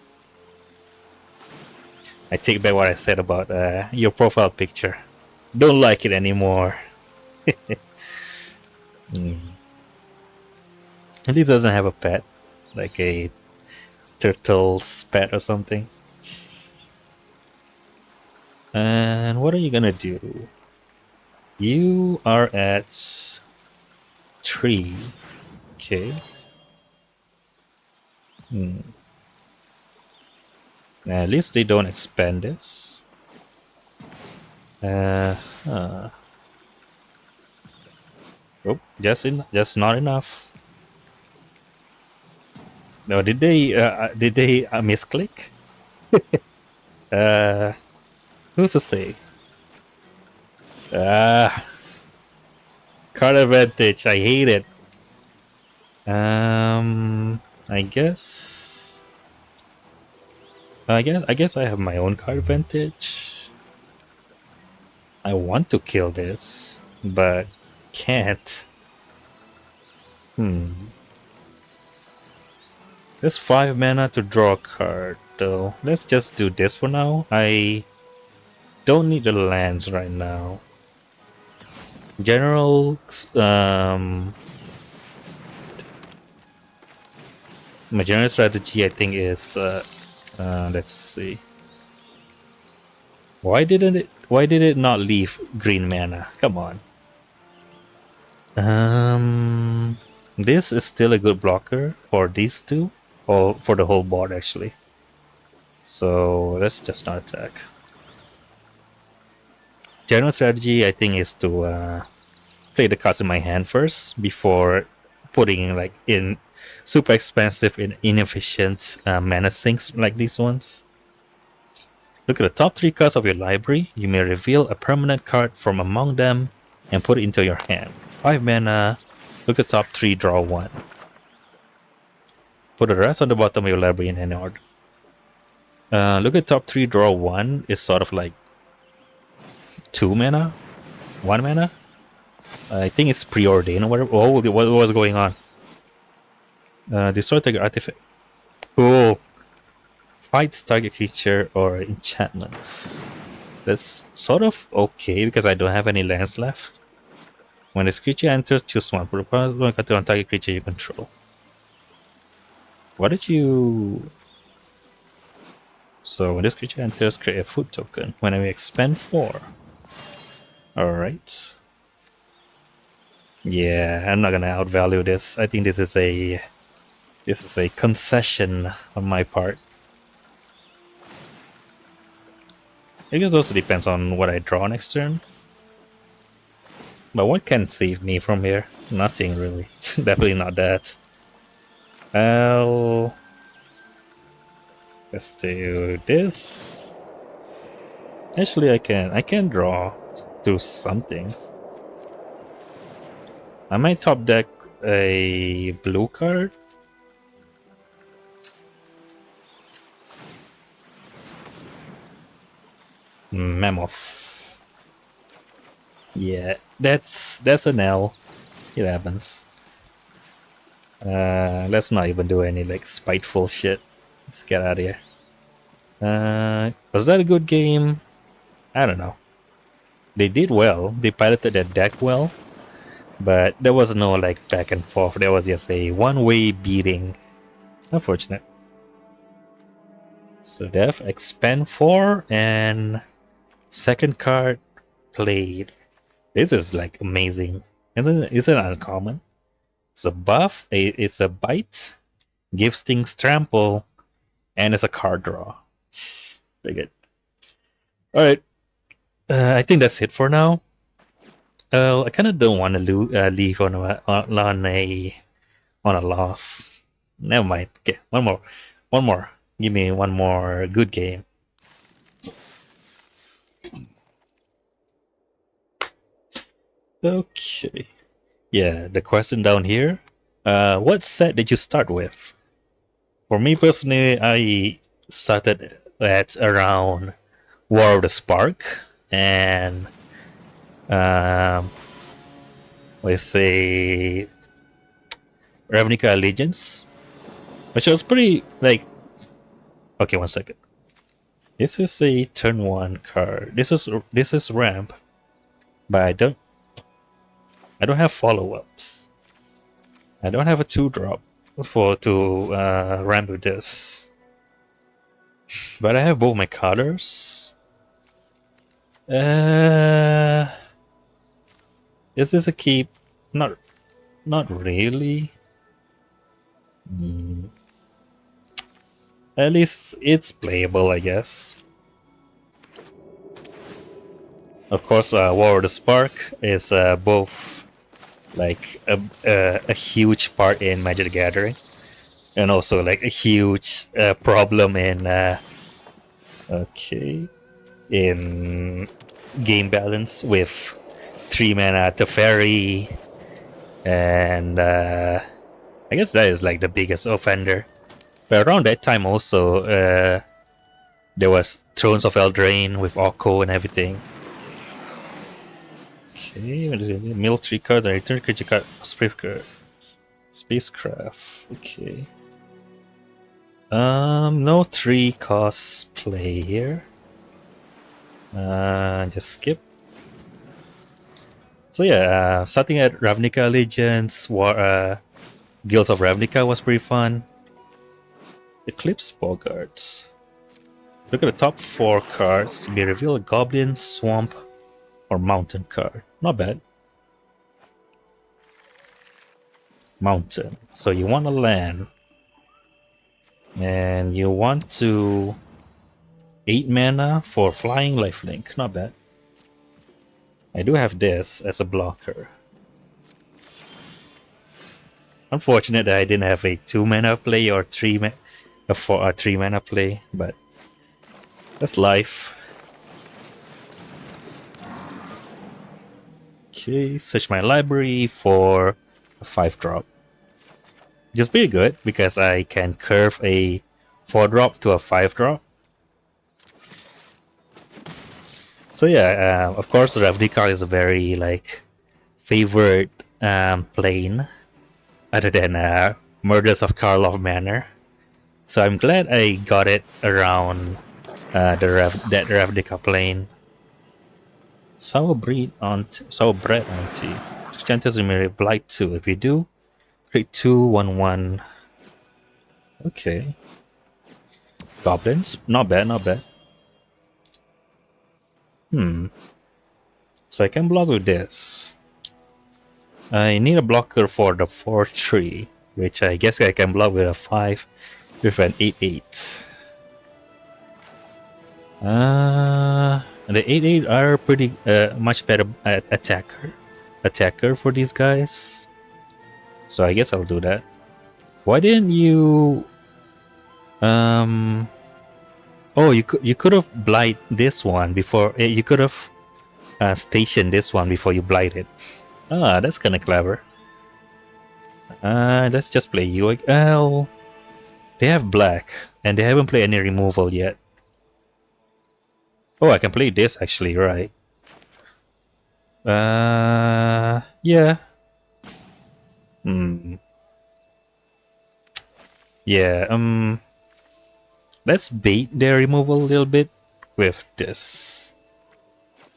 I take back what I said about your profile picture. Don't like it anymore. Mm. At least doesn't have a pet, like a turtle's pet or something. And what are you gonna do? You are at 3. Okay. At least they don't expand this. Oh, just not enough. No, did they misclick? Who's to say? Card advantage. I hate it. I guess. I guess I have my own card advantage. I want to kill this, but can't. There's 5 mana to draw a card, though. Let's just do this for now. I don't need the lands right now. General, my general strategy, I think, is let's see. Why did it not leave green mana? Come on. This is still a good blocker for these two, or for the whole board actually. So let's just not attack. General strategy, I think, is to play the cards in my hand first before putting like in super expensive and inefficient mana sinks like these ones. Look at the top 3 cards of your library. You may reveal a permanent card from among them and put it into your hand. 5 mana. Look at top 3, draw 1. Put the rest on the bottom of your library in any order. Look at top 3, draw 1 is sort of like 2 mana? 1 mana? I think it's preordained or whatever. Oh, what was going on? Destroy target artifact. Cool. Fights target creature or enchantments. That's sort of okay because I don't have any lands left. When this creature enters, choose one. Put a card on target creature you control. What did you... So when this creature enters, create a food token. When I expend 4. Alright. Yeah, I'm not gonna outvalue this. I think this is a concession on my part. I guess it also depends on what I draw next turn. But what can save me from here? Nothing really. Definitely not that. Let's do this. Actually, I can draw to something. I might top deck a blue card. Mammoth. Yeah, that's an L. It happens. Let's not even do any like spiteful shit. Let's get out of here. Was that a good game? I don't know. They did well. They piloted their deck well, but there was no like back and forth. There was just a one-way beating. Unfortunate. So def expand 4 and second card played. This is like amazing. Isn't it uncommon? It's a buff, it's a bite, gives things trample, and it's a card draw. Very good. Alright. I think that's it for now. I kind of don't want to leave on a loss. Never mind. Okay, one more. Give me one more good game. Okay. Yeah, the question down here. What set did you start with? For me personally, I started at around War of the Spark and let's say Ravnica Allegiance, which was pretty like Okay, 1 second. This is a turn 1 card. This is ramp, but I don't have follow-ups. I don't have a 2-drop to ramp with this. But I have both my colors. Is this a keep? Not really. At least it's playable, I guess. Of course, War of the Spark is both like a huge part in Magic the Gathering, and also like a huge problem in in game balance with 3 mana Teferi, and I guess that is like the biggest offender. But around that time also, there was Thrones of Eldraine with Oko and everything. Okay, what is it? Military card and return creature card, spacecraft. Okay. No 3-cost play here. Just skip. So yeah, starting at Ravnica Allegiance, Guilds of Ravnica was pretty fun. Eclipse Bogarts. Look at the top 4 cards. May reveal a Goblin, Swamp, or Mountain card. Not bad. Mountain. So you want a land. And you want to 8 mana for Flying Lifelink. Not bad. I do have this as a blocker. Unfortunate that I didn't have a 2 mana play or 3 mana play, but that's life. Okay, search my library for a 5-drop. Which is pretty good because I can curve a 4-drop to a 5-drop. So yeah, of course, Ravnica is a very like favored plane, other than Murders of Karlov Manor. So I'm glad I got it around that Ravnica plane. Sour bread on tea. Chances we may blight 2. If we do, create 2/1/1. Okay. Goblins, not bad, not bad. So I can block with this. I need a blocker for the 4/3, which I guess I can block with a 5 with an 8/8. The 8/8 are pretty much better at attacker for these guys. So I guess I'll do that. Why didn't you oh, you could have blight this one before. You could have stationed this one before you blight it. Ah, that's kind of clever. Let's just play you. Oh, they have black, and they haven't played any removal yet. Oh, I can play this actually, right? Yeah. Yeah. Let's bait their removal a little bit with this,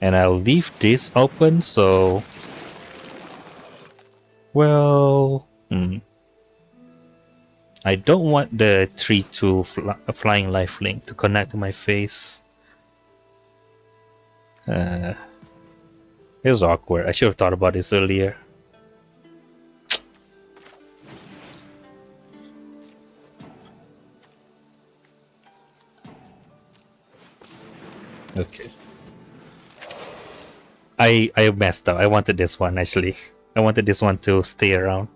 and I'll leave this open. So, well, I don't want the 3/2 flying lifelink to connect to my face. It's awkward. I should have thought about this earlier. Okay. I messed up. I wanted this one actually. I wanted this one to stay around.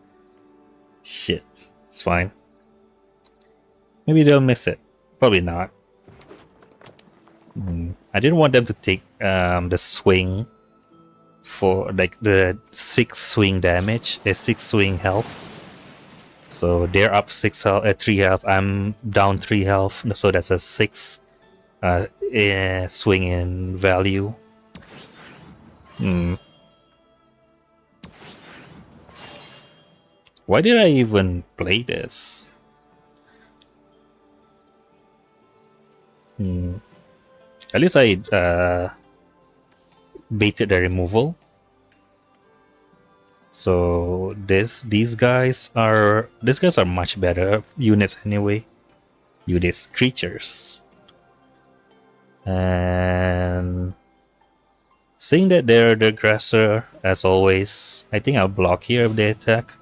Shit. It's fine. Maybe they'll miss it. Probably not. I didn't want them to take the swing for like the 6 swing damage, 6 swing health. So they're up 6 health, 3 health. I'm down 3 health, so that's a 6 swing in value. Why did I even play this? At least I baited the removal. So these guys are much better units anyway. Units creatures. And seeing that they're the aggressor, as always, I think I'll block here if they attack.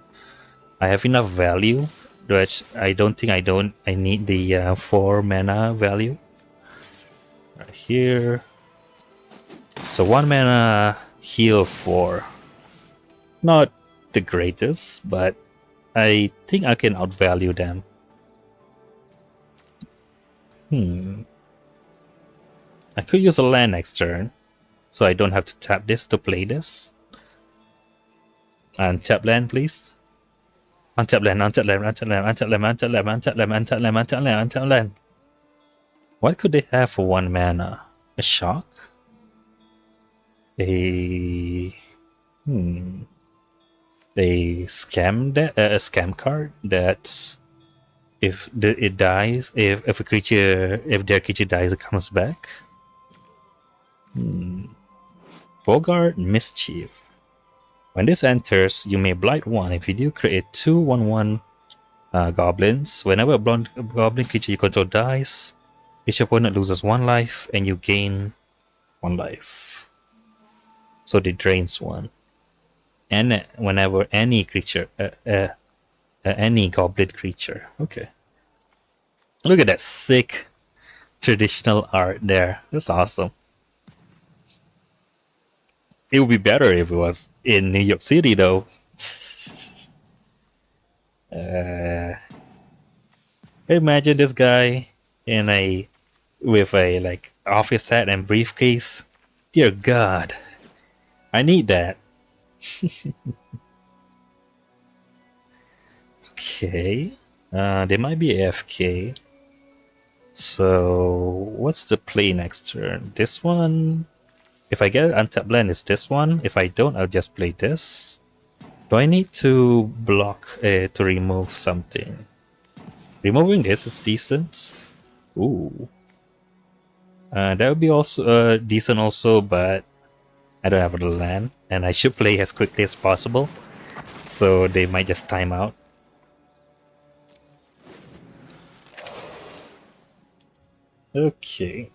I have enough value, which I don't think I need the 4 mana value. Right here. So 1 mana heal 4. Not the greatest, but I think I can outvalue them. I could use a land next turn, so I don't have to tap this to play this. Untap land, please. Untap land, untap land, untap land, untap land, untap land, untap land, untap land, untap land, untap land. What could they have for 1 mana? A shock? A scam card that if it dies, if their creature dies, it comes back. Bogart Mischief. When this enters, you may blight 1. If you do, create 2 1/1 goblins. Whenever a goblin creature you control dies, each opponent loses 1 life and you gain 1 life. So it drains 1. And whenever any creature, any goblin creature. Okay. Look at that sick traditional art there. That's awesome. It would be better if it was in New York City, though. Imagine this guy with a like office hat and briefcase. Dear God, I need that. Okay, they might be AFK. So what's the play next turn? This one. If I get an untapped land, it's this one. If I don't, I'll just play this. Do I need to block to remove something? Removing this is decent. Ooh. That would be also decent also, but I don't have the land, and I should play as quickly as possible. So they might just time out. Okay.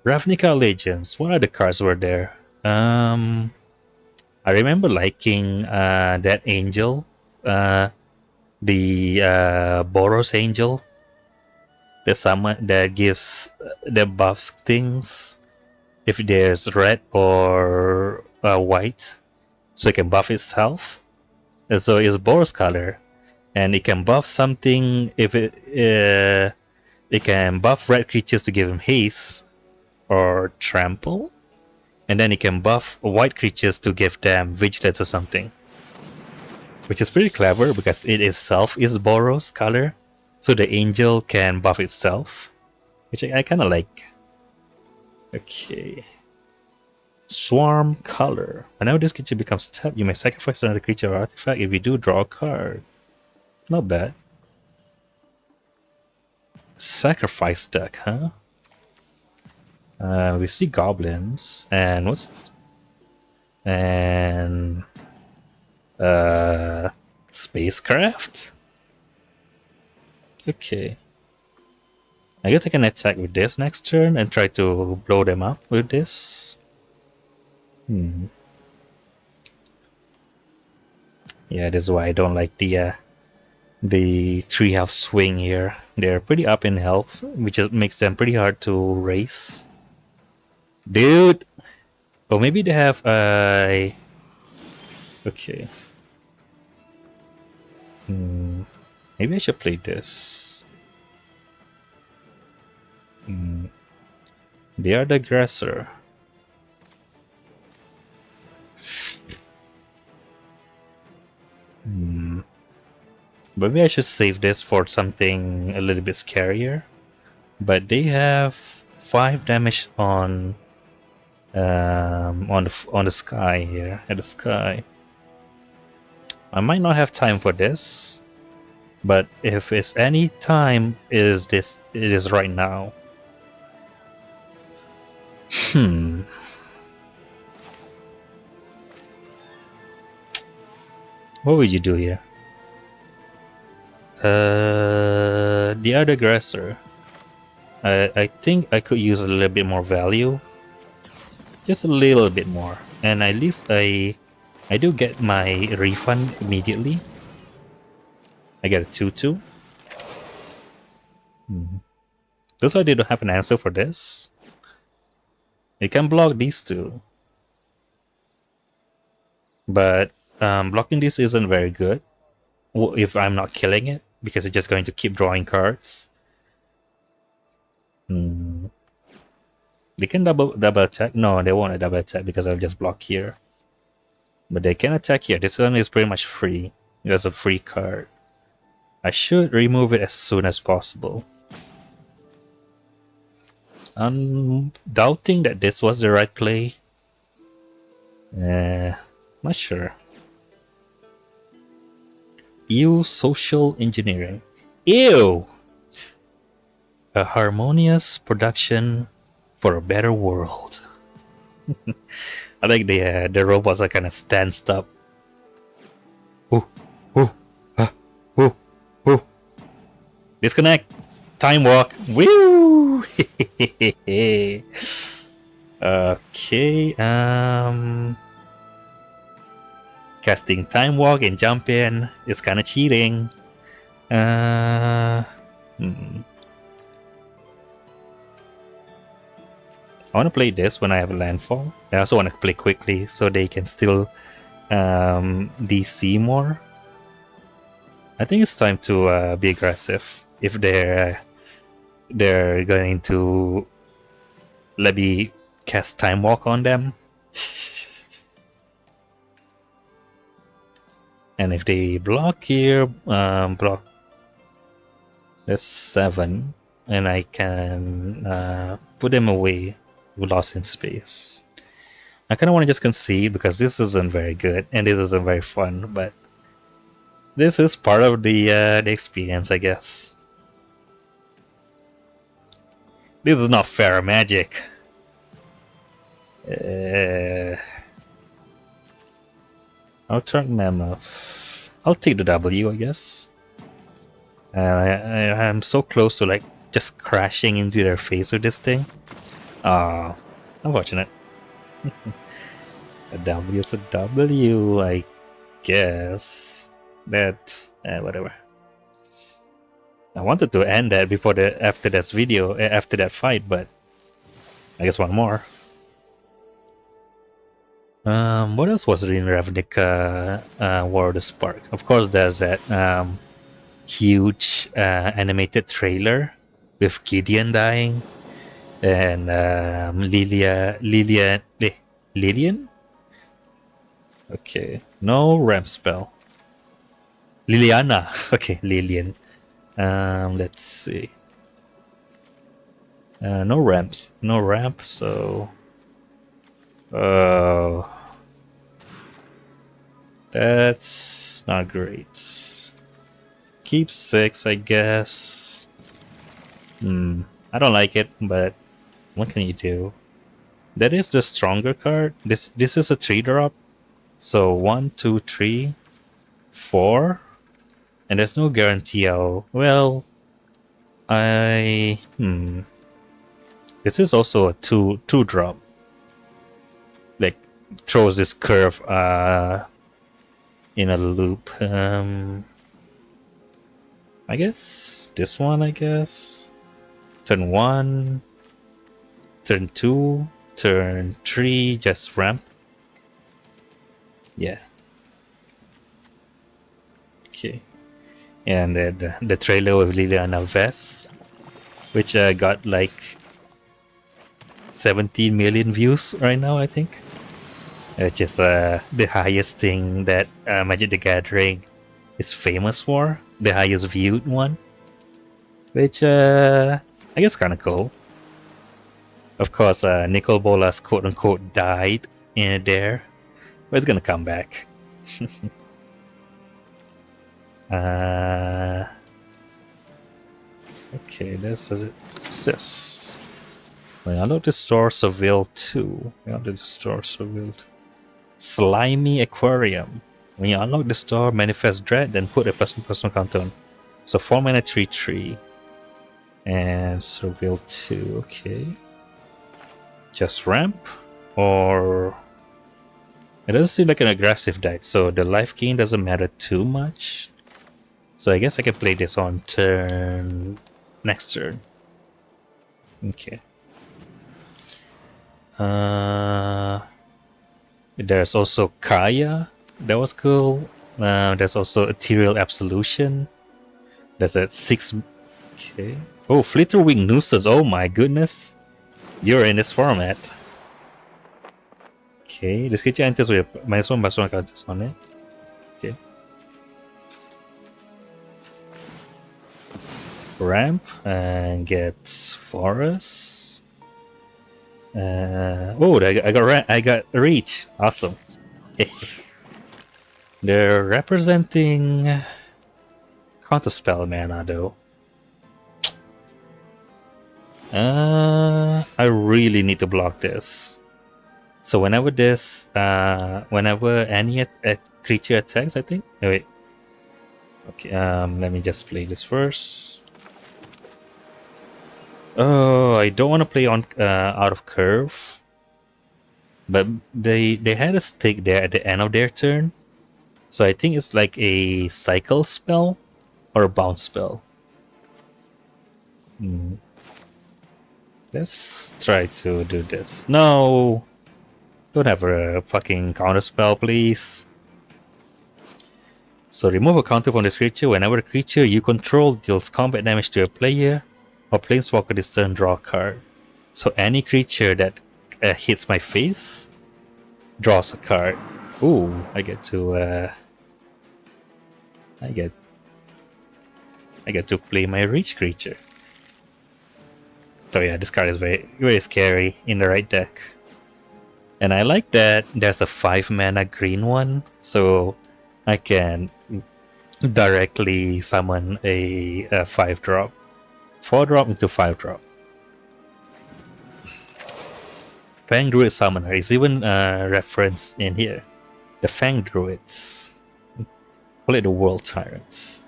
Ravnica Legends. What other cards were there? I remember liking that angel, the Boros angel, that gives that buffs things if there's red or white, so it can buff itself. And so it's Boros color, and it can buff something if it can buff red creatures to give them haste or trample, and then it can buff white creatures to give them vigilance or something, which is pretty clever because it itself is Boros color, so the angel can buff itself, which I kind of like. Okay. Swarm color. Whenever this creature becomes tapped, you may sacrifice another creature or artifact. If you do, draw a card. Not bad. Sacrifice deck, huh? We see goblins, and spacecraft. Okay. I guess I can attack with this next turn and try to blow them up with this. Yeah, this is why I don't like the treehouse swing here. They're pretty up in health, which makes them pretty hard to race. Dude! Oh, maybe they have a... Okay. Maybe I should play this. They are the aggressor. Maybe I should save this for something a little bit scarier. But they have 5 damage on the sky here, at the sky. I might not have time for this, but if it's any time, it is right now. Hmm. What would you do here? The other aggressor. I think I could use a little bit more value. Just a little bit more. And at least I do get my refund immediately. I get a 2-2. Looks like they don't have an answer for this. You can block these two. But blocking this isn't very good if I'm not killing it, because it's just going to keep drawing cards. They can double attack. No, they won't double attack because I'll just block here. But they can attack here. This one is pretty much free. It's a free card. I should remove it as soon as possible. I'm doubting that this was the right play. Not sure. Ew, social engineering. Ew! A harmonious production for a better world. I think the robots are kind of stand up. Ooh, ooh, ooh, ooh. Disconnect. Time walk. Woo! Okay. Casting time walk and jump in is kind of cheating. I want to play this when I have a landfall. I also want to play quickly so they can still DC more. I think it's time to be aggressive if they're going to let me cast time walk on them. And if they block here, block. That's 7, and I can put them away. Lost in space. I kind of want to just concede because this isn't very good and this isn't very fun, but this is part of the experience, I guess. This is not fair magic. I'll turn Mammoth. I'll take the W, I guess. I'm so close to like just crashing into their face with this thing. Ah, unfortunate. A W is a W, I guess. That whatever. I wanted to end that before after this video, after that fight, but I guess one more. What else was in Ravnica War of the Spark? Of course, there's that huge animated trailer with Gideon dying and Lillian? Okay, no ramp spell. Liliana. Okay, Lillian. Let's see. No ramps. No ramp, so... that's not great. Keep 6, I guess. I don't like it, but what can you do? That is the stronger card. This is a 3-drop. So 1, 2, 3, 4. And there's no guarantee I'll... Well... This is also a 2-drop. Like, throws this curve in a loop. I guess this one, I guess. Turn 1, turn 2, turn 3, just ramp. Yeah. Okay. And then the trailer with Liliana Vess, which got like 17 million views right now, I think. Which is the highest thing that Magic the Gathering is famous for, the highest viewed one. Which I guess kind of cool. Of course, Nicol Bolas quote-unquote died in there, but it's gonna come back. Okay, this is it. What's this? We unlock the store Seville 2. We unlock the store Seville 2. Slimy Aquarium. When you unlock the store, manifest dread, then put a personal counter on. So 4 mana 3/3. And Seville 2, okay. Just ramp? Or... It doesn't seem like an aggressive deck, so the life gain doesn't matter too much. So I guess I can play this on next turn. Okay. There's also Kaya. That was cool. There's also Ethereal Absolution. That's at 6. Okay. Oh, Flitterwing Nuisance. Oh my goodness. You're in this format. Okay. This creature enters with -1/+1 counters on it. Okay. Ramp and gets Forest. Oh, I got Reach. Awesome. They're representing Counterspell mana though. I really need to block this. So whenever any creature attacks, I think. Oh, wait. Okay. Let me just play this first. Oh, I don't want to play on out of curve. But they had a stick there at the end of their turn. So I think it's like a cycle spell or a bounce spell. Let's try to do this. No! Don't have a fucking counter spell, please. So remove a counter from this creature. Whenever a creature you control deals combat damage to a player or planeswalker this turn, draw a card. So any creature that hits my face draws a card. Ooh, I get to play my reach creature. So yeah, this card is very, very scary in the right deck. And I like that there's a 5 mana green one, so I can directly summon a 5-drop. 4-drop into 5-drop. Fang Druid Summoner is even referenced in here. The Fang Druids. Call it the World Tyrants.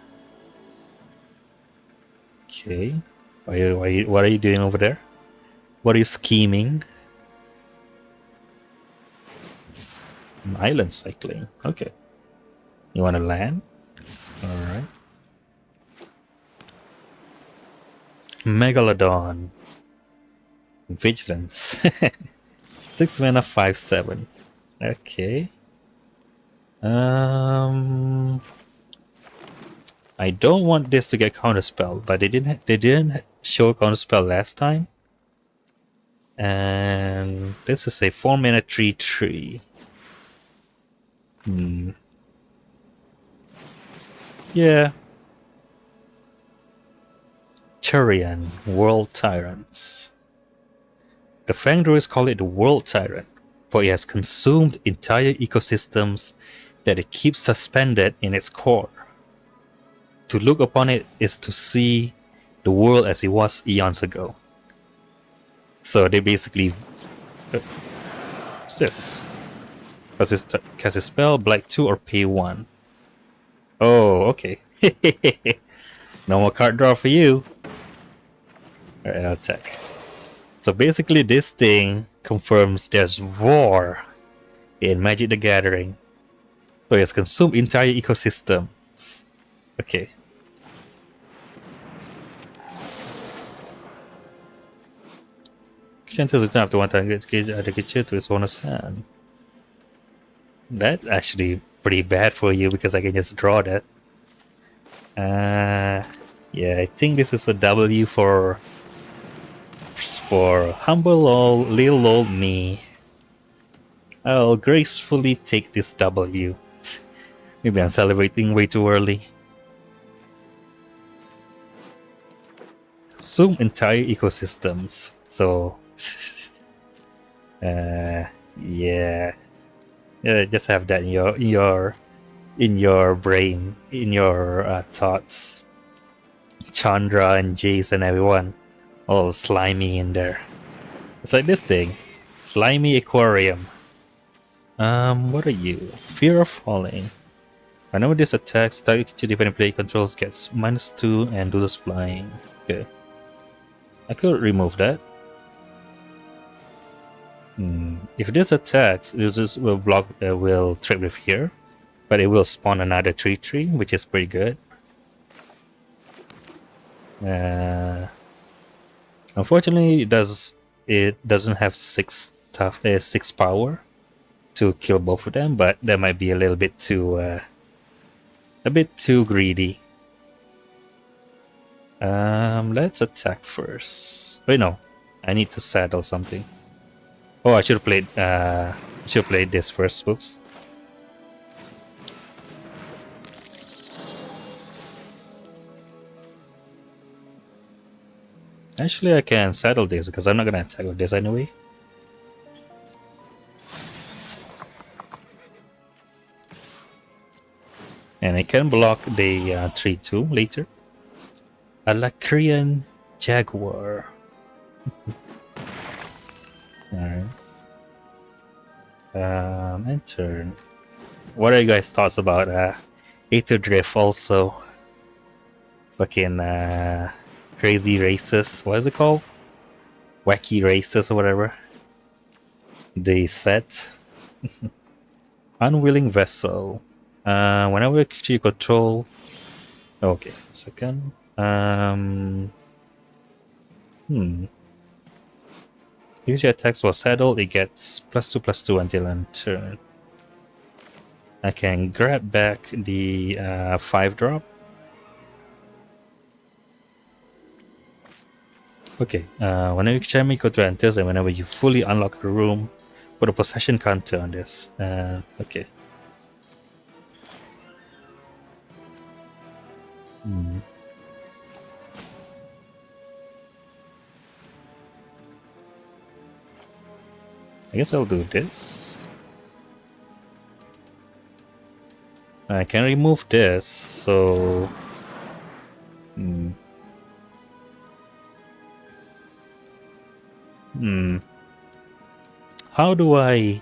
Okay. What are you doing over there? What are you scheming? Island cycling. Okay. You want to land? Alright. Megalodon. Vigilance. 6 mana 5/7. Okay. I don't want this to get counterspell, but they didn't show a counterspell last time. And this is a 4 mana 3/3. Yeah. Turian, World Tyrants. The Fang Druids call it the World Tyrant, for it has consumed entire ecosystems that it keeps suspended in its core. To look upon it is to see the world as it was eons ago. So they basically... what's this? Cast a spell, Black 2 or pay 1. Oh, okay. No more card draw for you. Alright, I'll attack. So basically this thing confirms there's war in Magic the Gathering. So it has consumed entire ecosystems. Okay. Enters the turn after one time the creature to its owner's hand. That's actually pretty bad for you because I can just draw that. Yeah, I think this is a W for humble old little old me. I'll gracefully take this W. Maybe I'm celebrating way too early. Consume entire ecosystems. So, yeah, just have that in your brain, in your thoughts. Chandra and Jace and everyone, all slimy in there. It's like this thing. Slimy Aquarium. What are you? Fear of Falling. Whenever this attacks, target creature depending player controls gets -2 and loses flying. Okay. I could remove that. If this attacks, users will block, will trip with here, but it will spawn another 3/3, which is pretty good. Unfortunately, it doesn't have 6 power to kill both of them, but that might be a little bit too greedy. Let's attack first. Wait, no, I need to saddle something. Oh, I should have played this first. Whoops. Actually, I can saddle this because I'm not gonna attack with this anyway. And I can block the 3/2 later. A Lacrian Jaguar. Alright. And turn. What are you guys' thoughts about Aether Drift also? Fucking crazy races. What is it called? Wacky races or whatever. The set. Unwilling Vessel. Whenever you control. Okay, second. If your attacks was saddled, it gets +2/+2 until end turn. I can grab back the 5-drop. Okay, whenever you charm equal to enters and whenever you fully unlock a room, put a possession counter on this. Okay. I guess I'll do this. I can remove this, so... How do I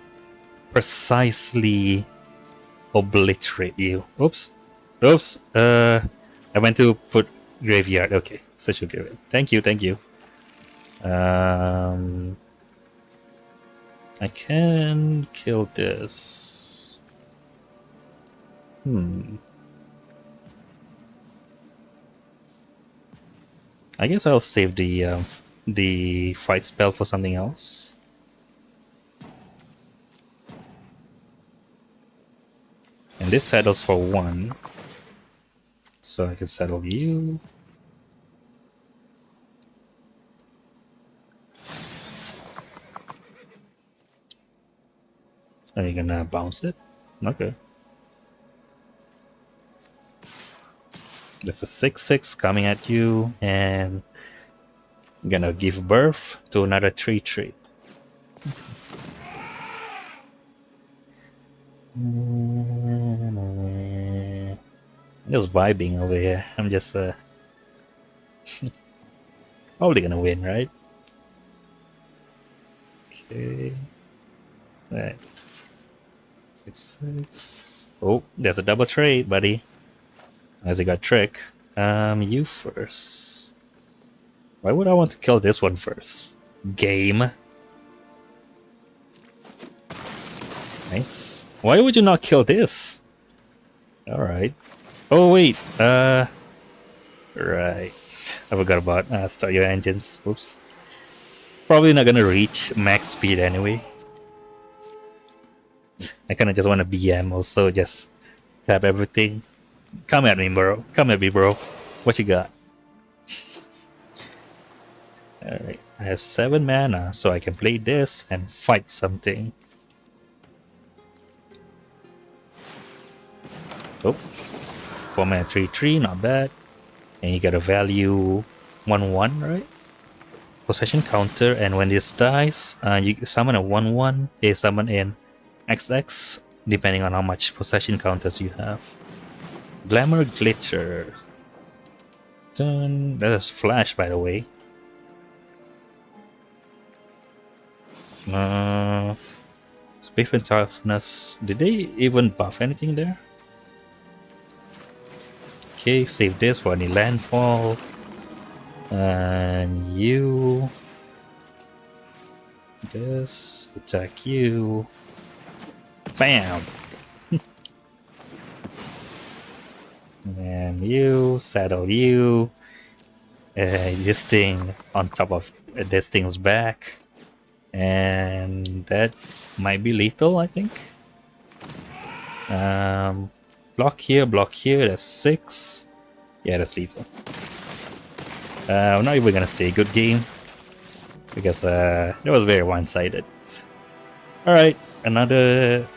precisely obliterate you? Oops. Oops. I meant to put graveyard. Okay, such a graveyard. Thank you, thank you. I can kill this. I guess I'll save the fight spell for something else. And this settles for 1. So I can settle you. Are you gonna bounce it? Okay. That's a 6/6 coming at you, and I'm gonna give birth to another 3/3. Just vibing over here. I'm just probably gonna win, right? Okay. Right. 6/6. Oh, there's a double trade, buddy. As he got trick. You first. Why would I want to kill this one first? Game. Nice. Why would you not kill this? Alright. Oh wait, right. I forgot about start your engines. Oops. Probably not gonna reach max speed anyway. I kinda just wanna BM also, just tap everything. Come at me, bro. Come at me, bro. What you got? Alright, I have 7 mana, so I can play this and fight something. Oh, 4 mana 3/3, not bad. And you get a value 1/1, right? Possession counter, and when this dies, you summon a 1/1. They summon in XX, depending on how much possession counters you have. Glamour Glitter. Dun. That is flash, by the way. Speed and toughness. Did they even buff anything there? Okay, save this for any landfall. And you. This. Attack you. Bam! And you. Saddle you. This thing on top of this thing's back. And that might be lethal, I think. Block here, that's 6. Yeah, that's lethal. I'm not even gonna say good game because that was very one-sided. All right, another.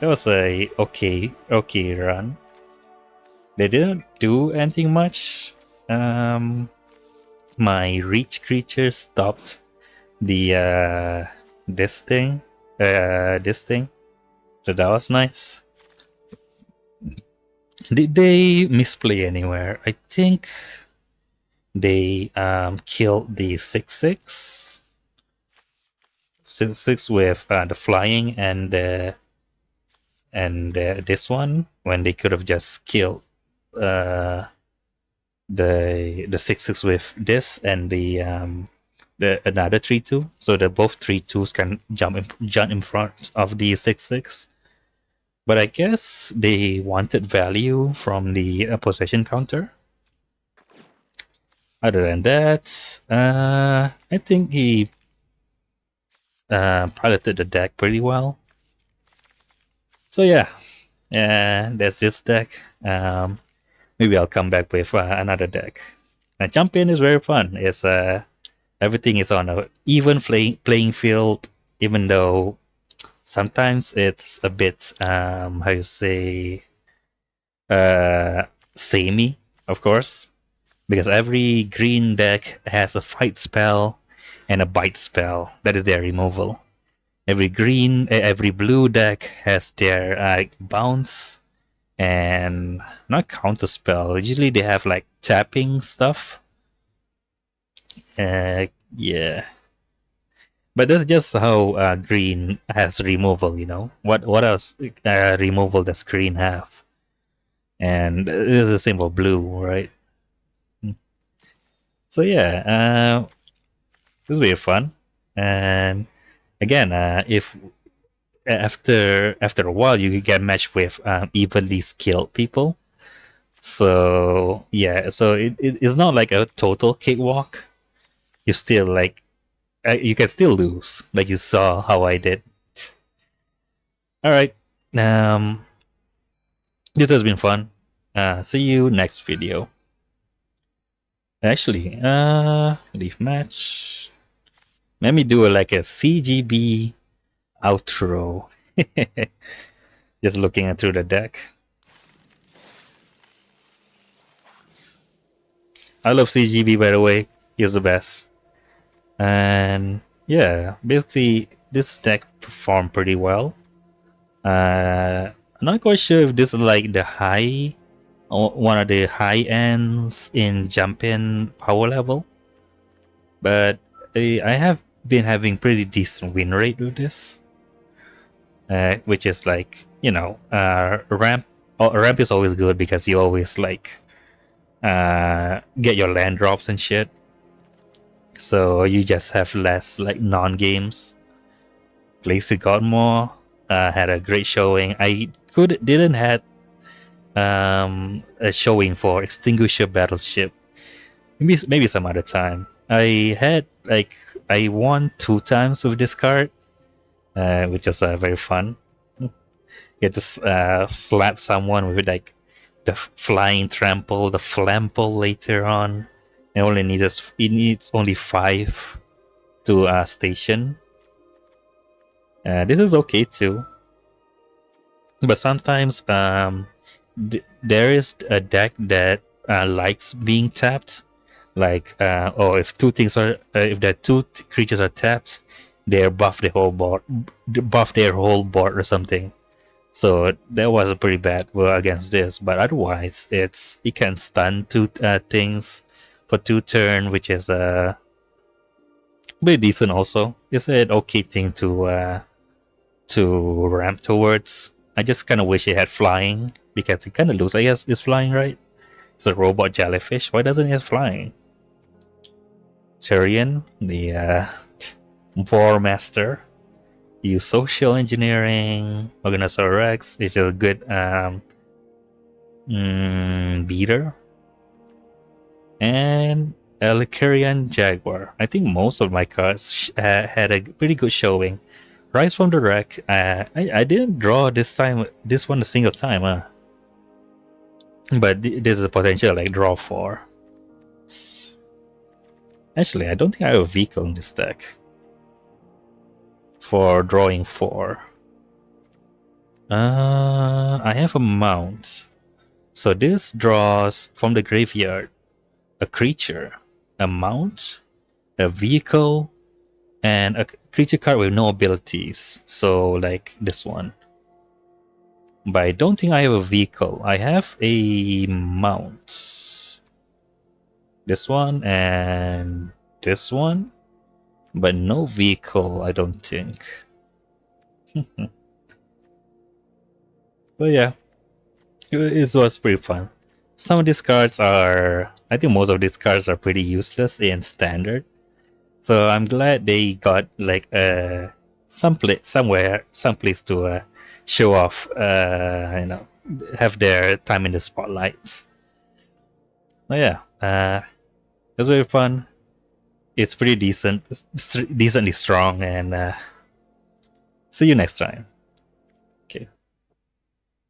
That was a okay run. They didn't do anything much. My reach creature stopped the this thing, so that was nice. Did they misplay anywhere? I think they killed the 6/6 with the flying and this one, when they could have just killed the 6/6 with this and the another 3/2, so that both 3/2s can jump in front of the 6/6. But I guess they wanted value from the possession counter. Other than that, I think he piloted the deck pretty well. So yeah, that's this deck. Maybe I'll come back with another deck. Jump In is very fun. It's everything is on an even playing field, even though sometimes it's a bit how you say samey, of course, because every green deck has a fight spell and a bite spell. That is their removal. Every blue deck has their bounce and not counter spell. Usually they have like tapping stuff. Yeah. But that's just how green has removal, you know. What else removal does green have? And it's the same for blue, right? So yeah, it was very fun. And again, if after a while you get matched with evenly skilled people, so yeah, so it's not like a total cakewalk. You still like you can still lose, like you saw how I did. All right, this has been fun. See you next video. Actually, leave match. Let me do like a CGB outro. Just looking through the deck. I love CGB, by the way. He's the best. And yeah, basically this deck performed pretty well. I'm not quite sure if this is like the high, or one of the high ends in Jump In power level, but I have been having pretty decent win rate with this, which is like, you know, ramp. Ramp is always good because you always like get your land drops and shit, so you just have less like non-games. Lazy Godmore had a great showing. I didn't had a showing for Extinguisher Battleship. Maybe some other time. I had like I won 2 times with this card, which was very fun. You get to slap someone with like the flying trample, the flample later on. It needs only 5 to station. This is okay too, but sometimes there is a deck that likes being tapped. Like, or if if the 2 creatures are tapped, they buff their whole board or something. So that was a pretty bad against this. But otherwise, it can stun 2 things for 2 turns, which is Pretty decent also. It's an okay thing to ramp towards. I just kind of wish it had flying because it kind of looks like it's flying, right? It's a robot jellyfish. Why doesn't it have flying? Tyrion, the War Master. Use social engineering. Organisaur Rex is a good beater. And Elicarian Jaguar. I think most of my cards had a pretty good showing. Rise from the Wreck. I didn't draw this one a single time, but there's a potential like draw 4. Actually, I don't think I have a vehicle in this deck for drawing 4. I have a mount. So this draws from the graveyard a creature, a mount, a vehicle, and a creature card with no abilities. So like this one. But I don't think I have a vehicle. I have a mount. This one and this one. But no vehicle, I don't think. But yeah, it was pretty fun. Some of these cards are, I think most of these cards are pretty useless in standard. So I'm glad they got like some place to show off, have their time in the spotlight. But yeah, it was very fun. It's pretty decent, decently strong, and see you next time.